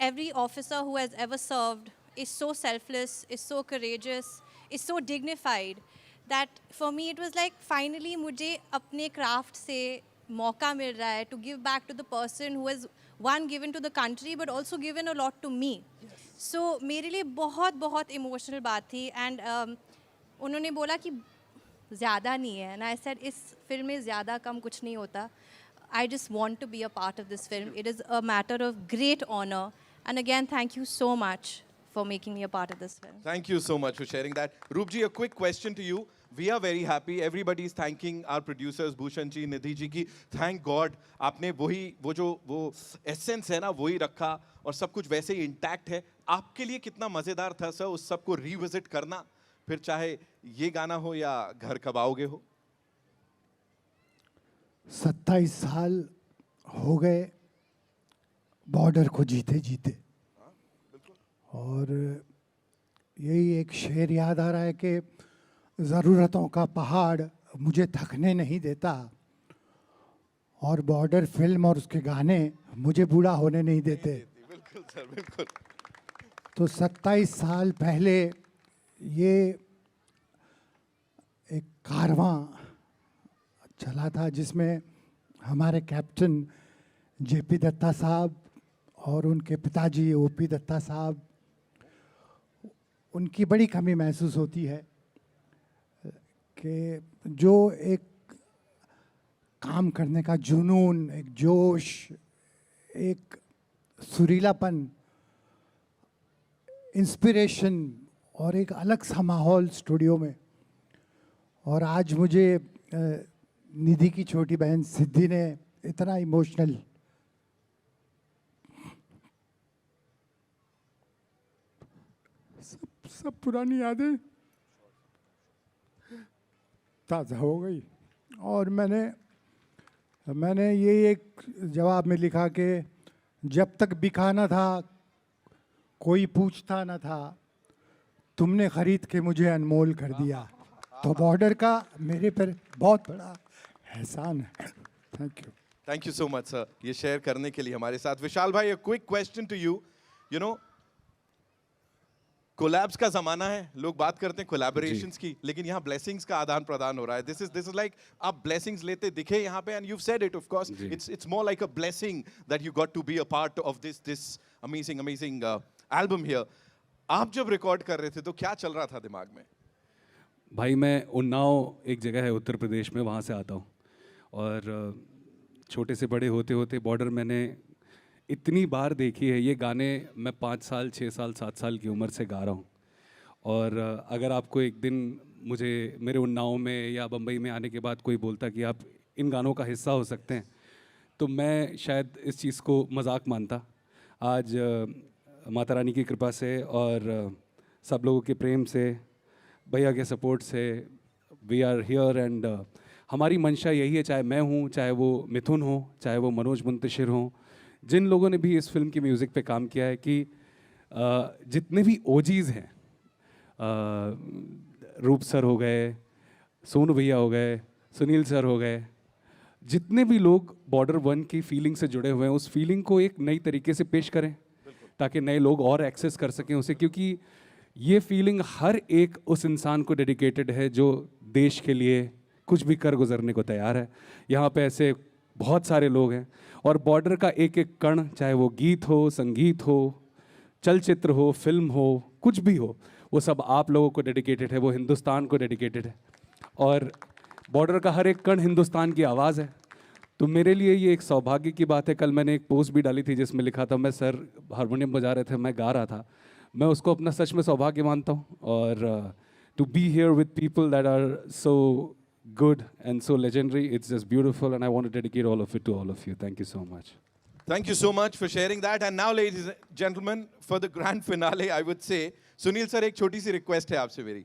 every officer who has ever served is so selfless, is so courageous, is so dignified, that for me it was like finally मुझे अपने craft से मौका मिल रहा है to give back to the person who has one given to the country but also given a lot to me. So मेरे लिए बहुत बहुत emotional बात थी, and उन्होंने बोला कि ज़्यादा नहीं है, and I said इस फिल्म में ज़्यादा कम कुछ नहीं होता. I just want to be a part of this film. It is a matter of great honor, and again thank you so much for making me a part of this film. Thank you so much for sharing that. Roopji, a quick question to you. We are very happy. Everybody is thanking our producers, Bhushan ji, Nidhi ji की. Thank God, आपने वो essence है ना, वही रखा और सब कुछ वैसे ही intact है. आपके लिए कितना मजेदार था सर उस सब को revisit करना, फिर चाहे ये गाना हो या घर कब आओगे हो? 27 साल हो गए बॉर्डर को जीते जीते, और यही एक शेर याद आ रहा है कि ज़रूरतों का पहाड़ मुझे थकने नहीं देता, और बॉर्डर फिल्म और उसके गाने मुझे बूढ़ा होने नहीं देते. बिल्कुल सर, बिल्कुल. तो 27 साल पहले ये एक कारवां चला था जिसमें हमारे कैप्टन जेपी दत्ता साहब और उनके पिताजी ओपी दत्ता साहब, उनकी बड़ी कमी महसूस होती है कि जो एक काम करने का जुनून, एक जोश, एक सुरीलापन, इंस्पिरेशन और एक अलग सा माहौल स्टूडियो में. और आज मुझे निधि की छोटी बहन सिद्धि ने इतना इमोशनल सब पुरानी यादें ताज़ा हो गई. और मैंने ये एक जवाब में लिखा कि जब तक बिका न था कोई पूछता न था, तुमने खरीद के मुझे अनमोल कर दिया. तो बॉर्डर का मेरे पर बहुत बड़ा एहसान है. Thank you. Thank you so much sir, ये शेयर करने के लिए हमारे साथ. विशाल भाई, a quick question to you. You know, collabs का जमाना है, लोग बात करते हैं कोलैबोरेशंस की, लेकिन यहाँ ब्लेसिंग्स का आदान प्रदान हो रहा है. दिस इज लाइक आप ब्लेसिंग्स लेते दिखे यहाँ पे, and you said it, of course it's more like a blessing that you got to be a part of this amazing album here. आप जब रिकॉर्ड कर रहे थे तो क्या चल रहा था दिमाग में? भाई मैं उन्नाव एक जगह है उत्तर प्रदेश में, वहाँ से आता हूँ. और छोटे से बड़े होते होते बॉर्डर मैंने इतनी बार देखी है. ये गाने मैं 5 साल 6 साल 7 साल की उम्र से गा रहा हूँ. और अगर आपको एक दिन मुझे मेरे उन्नाव में या बम्बई में आने के बाद कोई बोलता कि आप इन गानों का हिस्सा हो सकते हैं, तो मैं शायद इस चीज़ को मजाक मानता. आज माता रानी की कृपा से और सब लोगों के प्रेम से, भैया के सपोर्ट से वी आर हियर. एंड हमारी मंशा यही है, चाहे मैं हूँ, चाहे वो मिथुन हो, चाहे वो मनोज मुंतशिर हों, जिन लोगों ने भी इस फिल्म की म्यूज़िक पे काम किया है, कि जितने भी ओजीज़ हैं, रूप सर हो गए, सोनू भैया हो गए, सुनील सर हो गए, जितने भी लोग बॉर्डर 1 की फीलिंग से जुड़े हुए हैं, उस फीलिंग को एक नई तरीके से पेश करें ताकि नए लोग और एक्सेस कर सकें उसे. क्योंकि ये फीलिंग हर एक उस इंसान को डेडिकेटेड है जो देश के लिए कुछ भी कर गुजरने को तैयार है. यहाँ पे ऐसे बहुत सारे लोग हैं, और बॉर्डर का एक एक कण, चाहे वो गीत हो, संगीत हो, चलचित्र हो, फिल्म हो, कुछ भी हो, वो सब आप लोगों को डेडिकेटेड है, वो हिंदुस्तान को डेडिकेटेड है. और बॉर्डर का हर एक कण हिंदुस्तान की आवाज़ है. तो मेरे लिए ये एक सौभाग्य की बात है. कल मैंने एक पोस्ट भी डाली थी जिसमें लिखा था, मैं सर हारमोनियम बजा रहे थे, मैं गा रहा था. मैं उसको अपना सच में सौभाग्य मानता हूँ. और to be here with people that are so good and so legendary, it's just beautiful, and I want to dedicate all of it to all of you. Thank you so much. Thank you so much for sharing that. And now, ladies and gentlemen, for the grand finale, I would say, Sunil sir, एक छोटी सी request है आपसे मेरी.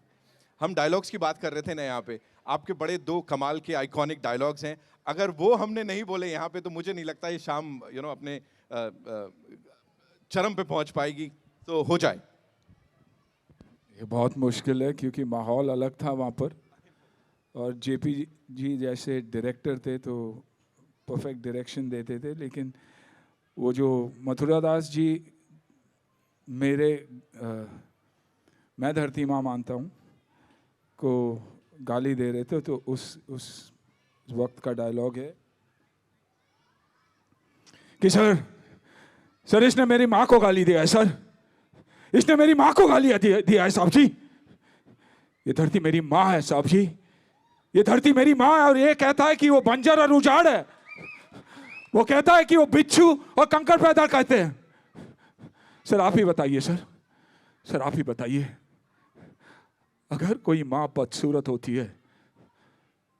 हम dialogues की बात कर रहे थे ना यहाँ पे, आपके बड़े 2 कमाल के आइकॉनिक डायलॉग्स हैं. अगर वो हमने नहीं बोले यहाँ पे, तो मुझे नहीं लगता ये शाम अपने चरम पे पहुँच पाएगी. तो हो जाए. ये बहुत मुश्किल है क्योंकि माहौल अलग था वहाँ पर, और जेपी जी जैसे डायरेक्टर थे तो परफेक्ट डायरेक्शन देते थे. लेकिन वो जो मथुरा दास जी मैं धरती माँ मानता हूँ को गाली दे रहे थे, तो उस वक्त का डायलॉग है कि सर इसने मेरी माँ को गाली दिया है, सर इसने मेरी माँ को गाली दिया है साहब जी. ये धरती मेरी माँ है साहब जी, ये धरती मेरी माँ है. और ये कहता है कि वो बंजर और उजाड़ है, वो कहता है कि वो बिच्छू और कंकड़ पैदा करते हैं. सर आप ही बताइए, सर आप ही बताइए, अगर कोई माँ बदसूरत होती है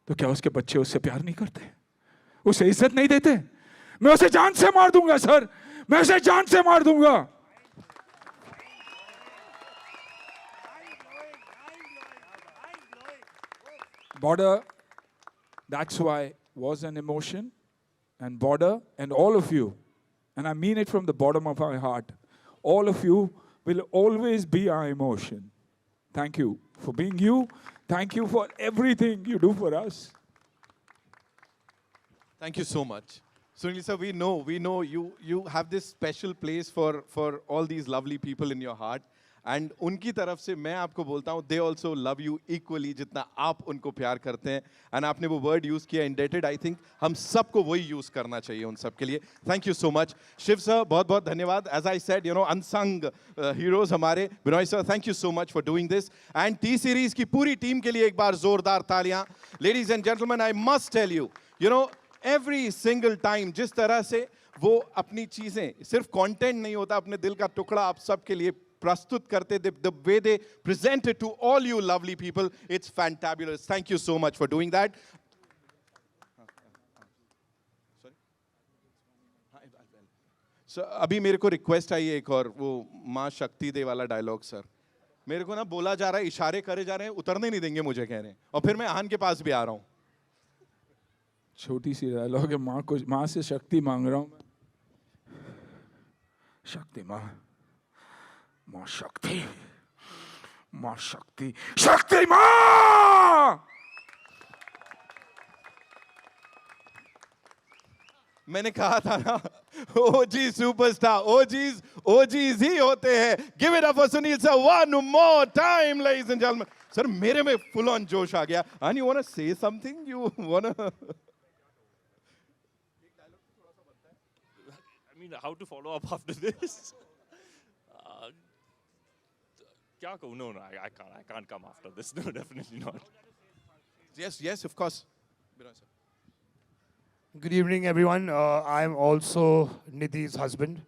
तो क्या उसके बच्चे उससे प्यार नहीं करते, उसे इज्जत नहीं देते? मैं उसे जान से मार दूंगा सर, मैं उसे जान से मार दूंगा. Border, that's why was an emotion, and Border and all of you, and I mean it from the bottom of my heart, all of you will always be our emotion. Thank you for being you. Thank you for everything you do for us. Thank you so much. Sunil sir, we know you have this special place for all these lovely people in your heart. And उनकी तरफ से मैं आपको बोलता हूँ, they also love you equally जितना आप उनको प्यार करते हैं. एंड आपने वो वर्ड यूज़ किया इंडेटेड, आई थिंक हम सबको वही यूज़ करना चाहिए उन सब के लिए. Thank you so much. Shiv sir बहुत बहुत धन्यवाद. As I said unsung heroes हमारे. Binoy sir, thank you so much for doing this. And T series की पूरी टीम के लिए एक बार जोरदार तालियां. Ladies and gentleman, I must tell you, every single time जिस तरह से वो अपनी चीज़ें, सिर्फ कंटेंट नहीं होता, अपने दिल का टुकड़ा आप सबके लिए प्रस्तुत करते, the way they present it to all you lovely people, it's fantabulous. Thank you so much for doing that. So, अभी मेरे को रिक्वेस्ट आई है एक और, वो माँ शक्ति दे वाला डायलॉग. सर मेरे को ना बोला जा रहा है, इशारे करे जा रहे हैं, उतरने नहीं देंगे मुझे, कह रहे हैं, और फिर मैं आहान के पास भी आ रहा हूँ. छोटी सी डायलॉग है, माँ से शक्ति मांग रहा हूँ. शक्ति माँ शक्ति माँ. मैंने कहा था ना, OG superstar. OGs ही होते हैं. Give it up for Sunil sir one more time, ladies and gentlemen. Sir, मेरे में full on जोश आ गया. And you wanna say something? You wanna? I mean, how to follow up after this? क्या कहूँ? No, I can't come after this. No, definitely not. Yes, of course. Good evening, everyone. I'm also Nidhi's husband,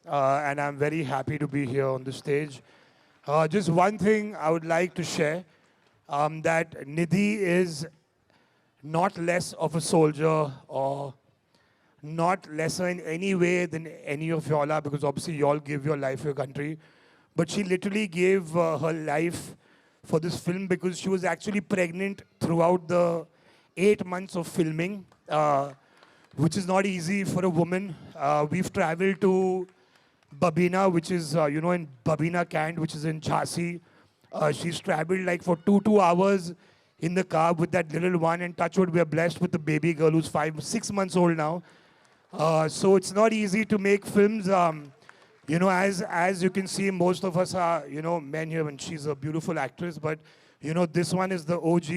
and I'm very happy to be here on the stage. Just one thing I would like to share, that Nidhi is not less of a soldier or not lesser in any way than any of y'all are, because obviously y'all give your life for your country. But she literally gave her life for this film because she was actually pregnant throughout the 8 months of filming, which is not easy for a woman. We've traveled to Babina, which is, in Babina Cant, which is in Jhansi. She's traveled like for two hours in the car with that little one, and touch wood, we are blessed with the baby girl who's 6 months old now. So it's not easy to make films. As you can see, most of us are, men here, and she's a beautiful actress. But, this one is the OG,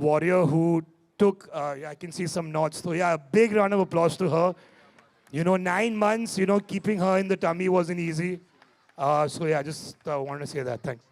warrior who took, I can see some nods. So, yeah, a big round of applause to her. 9 months, keeping her in the tummy wasn't easy. So, yeah, just wanted to say that. Thanks.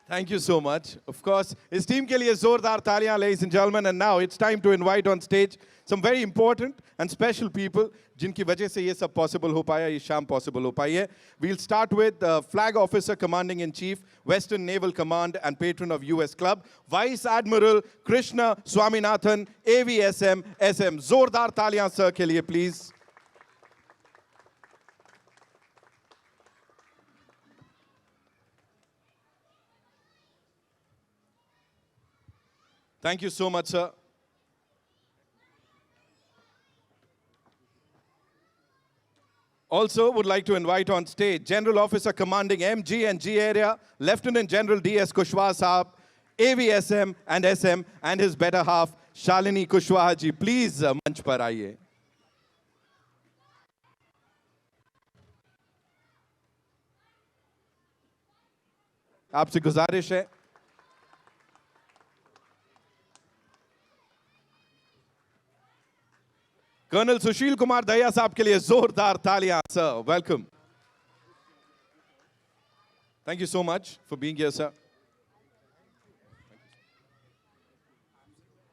Thank you so much. Of course, his team के लिए जोरदार तालियां, ladies and gentlemen. And now it's time to invite on stage some very important and special people जिनकी वजह से ये सब possible हो पाया, ये शाम possible हो पाई है. We'll start with Flag Officer Commanding in Chief, Western Naval Command and Patron of US Club, Vice Admiral Krishna Swaminathan, AVSM SM. जोरदार तालियां sir के लिए, please. Thank you so much, sir. Also, would like to invite on stage General Officer Commanding MG and G Area, Lieutenant General D.S. Kushwaha Saab, AVSM and SM, and his better half, Shalini Kushwaha ji. Please, मंच पर आइए. आपसे गुजारिश है. Colonel Sushil Kumar Daya साहब के लिए जोरदार तालियां, sir. Welcome. Thank you so much for being here, sir.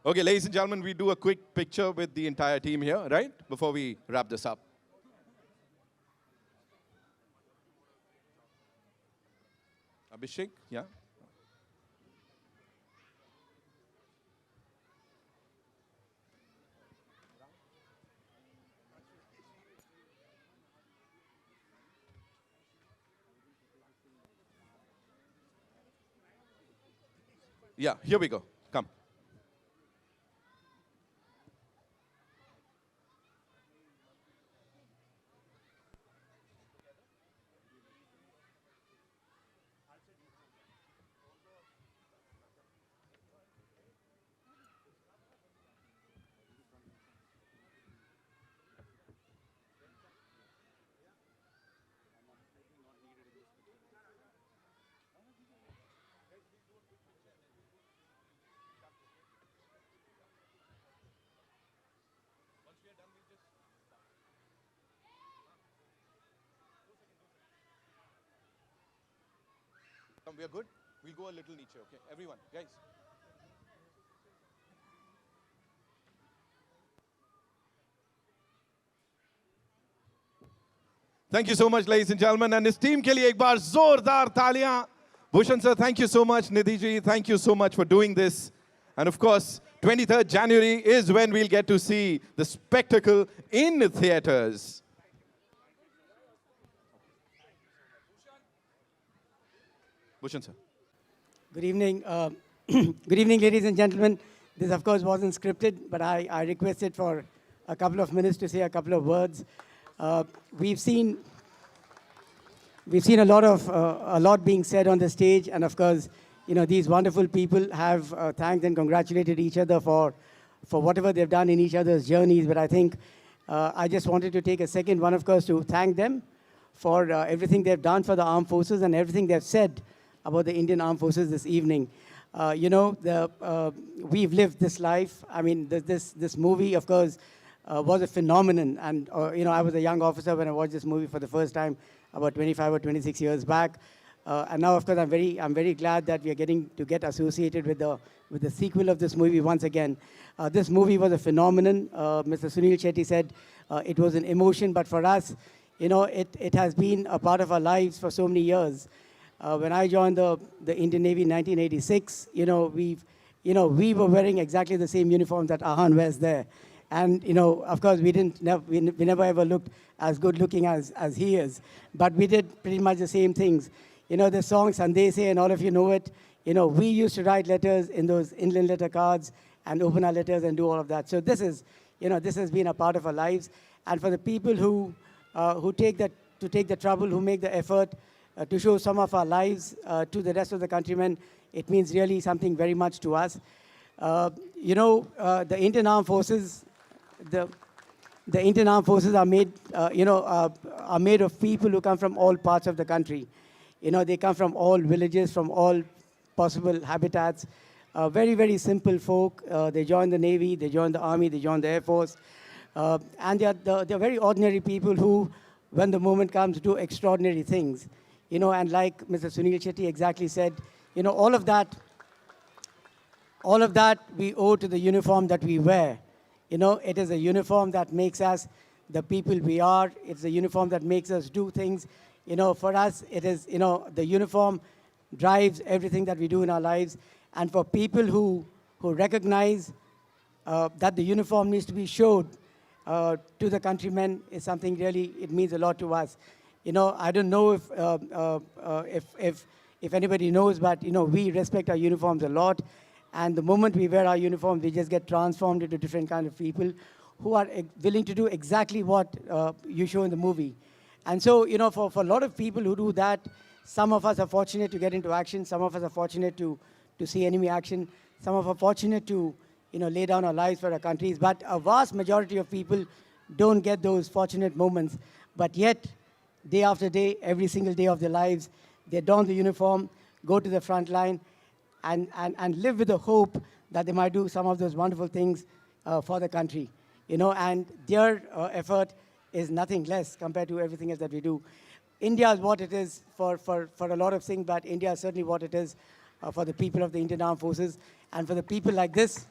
Okay, ladies and gentlemen, we do a quick picture with the entire team here, right? Before we wrap this up. Abhishek, yeah? Yeah, here we go. Come. We are good. We'll go a little niche, okay? Everyone, guys. Thank you so much, ladies and gentlemen. And his team के लिए एक बार जोरदार तालियां. Bhushan sir, thank you so much. Nidhi ji, thank you so much for doing this. And of course, 23rd January is when we'll get to see the spectacle in the theaters. Bhushan sir. Good evening. Good evening, ladies and gentlemen. This, of course, wasn't scripted, but I requested for a couple of minutes to say a couple of words. We've seen a lot being said on the stage, and of course, these wonderful people have thanked and congratulated each other for whatever they've done in each other's journeys. But I think I just wanted to take a second, one of course, to thank them for everything they've done for the armed forces and everything they've said about the Indian armed forces this evening. We've lived this life. I mean, this movie, of course, was a phenomenon. And, I was a young officer when I watched this movie for the first time about 25 or 26 years back. And now, of course, I'm very glad that we are getting to get associated with the sequel of this movie once again. This movie was a phenomenon. Mr. Sunil Shetty said it was an emotion, but for us, it has been a part of our lives for so many years. When I joined the Indian Navy in 1986, we were wearing exactly the same uniforms that Ahan wears there. And, of course, we never ever looked as good looking as he is. But we did pretty much the same things. The song Sandese, and all of you know it. We used to write letters in those inland letter cards and open our letters and do all of that. So this has been a part of our lives. And for the people who take the trouble, who make the effort to show some of our lives to the rest of the countrymen, it means really something very much to us. The Indian Armed Forces, the Indian Armed Forces are made, are made of people who come from all parts of the country. They come from all villages, from all possible habitats. Very, very simple folk. They join the Navy, they join the Army, they join the Air Force. And they're very ordinary people who, when the moment comes, do extraordinary things. And like Mr. Sunil Shetty exactly said, all of that we owe to the uniform that we wear. It is a uniform that makes us the people we are. It's a uniform that makes us do things. For us, it is, the uniform drives everything that we do in our lives. And for people who recognize that the uniform needs to be showed to the countrymen is something really, it means a lot to us. I don't know if anybody knows, but, we respect our uniforms a lot. And the moment we wear our uniforms, we just get transformed into different kind of people who are willing to do exactly what you show in the movie. And so, for a lot of people who do that, some of us are fortunate to get into action. Some of us are fortunate to see enemy action. Some of us are fortunate to, lay down our lives for our countries. But a vast majority of people don't get those fortunate moments. But yet, day after day, every single day of their lives, they don the uniform, go to the front line, and live with the hope that they might do some of those wonderful things for the country. And their effort is nothing less compared to everything else that we do. India is what it is for a lot of things, but India is certainly what it is for the people of the Indian Armed Forces. And for the people like this,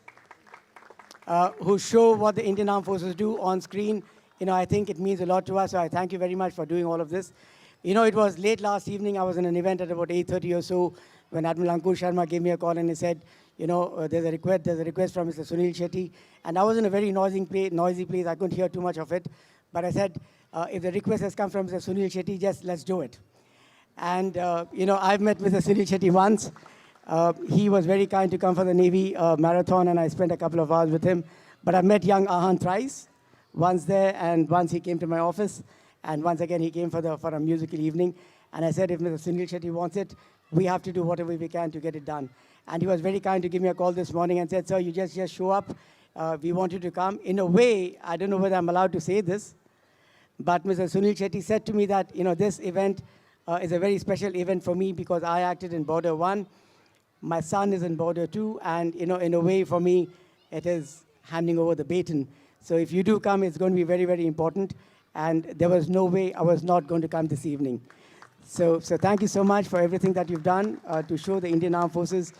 who show what the Indian Armed Forces do on screen, I think it means a lot to us. So I thank you very much for doing all of this. It was late last evening. I was in an event at about 8:30 or so when Admiral Ankur Sharma gave me a call and he said, there's a request from Mr. Sunil Shetty. And I was in a very noisy place. I couldn't hear too much of it. But I said, if the request has come from Mr. Sunil Shetty, just let's do it. And, I've met Mr. Sunil Shetty once. He was very kind to come for the Navy marathon, and I spent a couple of hours with him. But I met young Ahan thrice, once there, and once he came to my office. And once again, he came for a musical evening. And I said, if Mr. Sunil Shetty wants it, we have to do whatever we can to get it done. And he was very kind to give me a call this morning and said, sir, you just show up. We want you to come. In a way, I don't know whether I'm allowed to say this, but Mr. Sunil Shetty said to me that, this event is a very special event for me because I acted in Border 1. My son is in Border 2. And, in a way, for me, it is handing over the baton. So if you do come, it's going to be very, very important. And there was no way I was not going to come this evening. So thank you so much for everything that you've done to show the Indian Armed Forces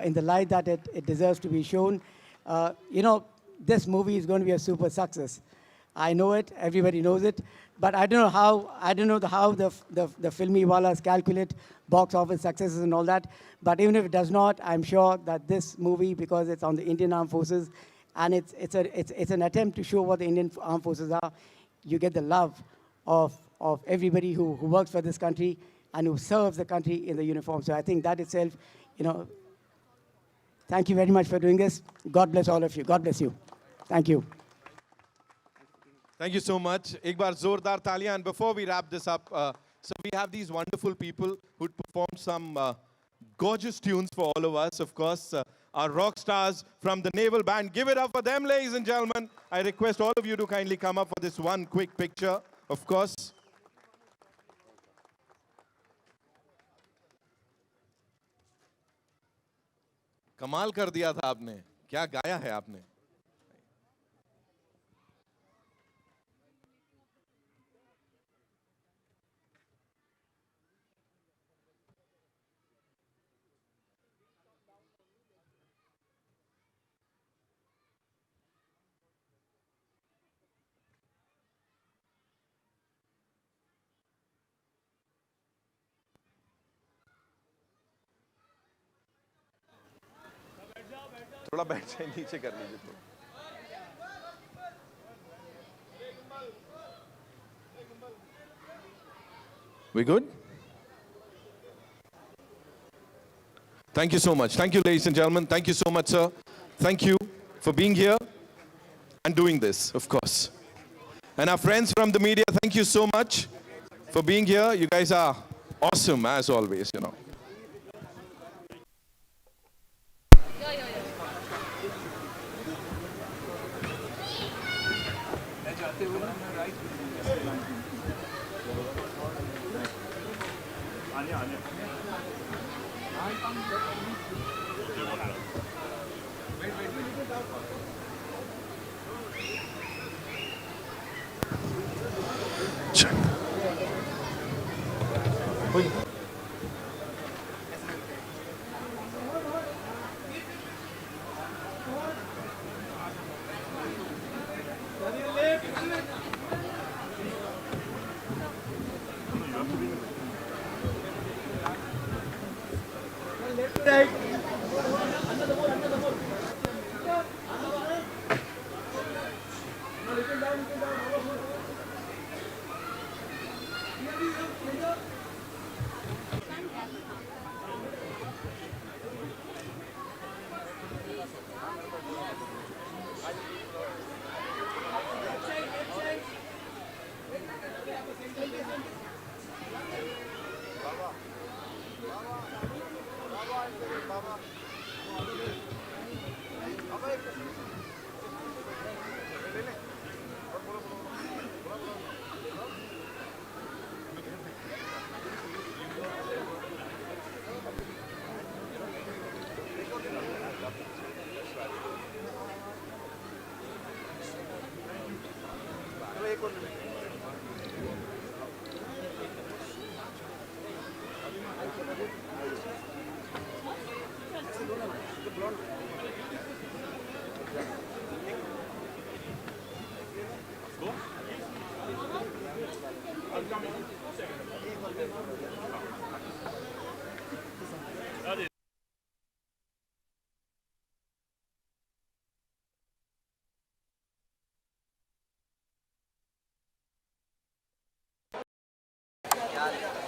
in the light that it deserves to be shown. This movie is going to be a super success. I know it, everybody knows it, but I don't know how the filmy wallas calculate box office successes and all that. But even if it does not, I'm sure that this movie, because it's on the Indian Armed Forces, and it's an attempt to show what the Indian Armed Forces are, you get the love of everybody who works for this country and who serves the country in the uniform. So I think that itself, thank you very much for doing this. God bless all of you. God bless you. Thank you. Thank you so much. Ek baar zordar taaliyan. And before we wrap this up, so we have these wonderful people who performed some gorgeous tunes for all of us. Of course, our rock stars from the Naval Band. Give it up for them, ladies and gentlemen. I request all of you to kindly come up for this one quick picture, of course. कमाल कर दिया था आपने, क्या गाया है आपने. थोड़ा बैठ जाए, नीचे कर लीजिए थोड़ा. We good? Thank you so much. Thank you, ladies and gentlemen. Thank you so much, sir. Thank you for being here and doing this, of course. And our friends from the media, thank you so much for being here. You guys are awesome, as always, you know. Yeah.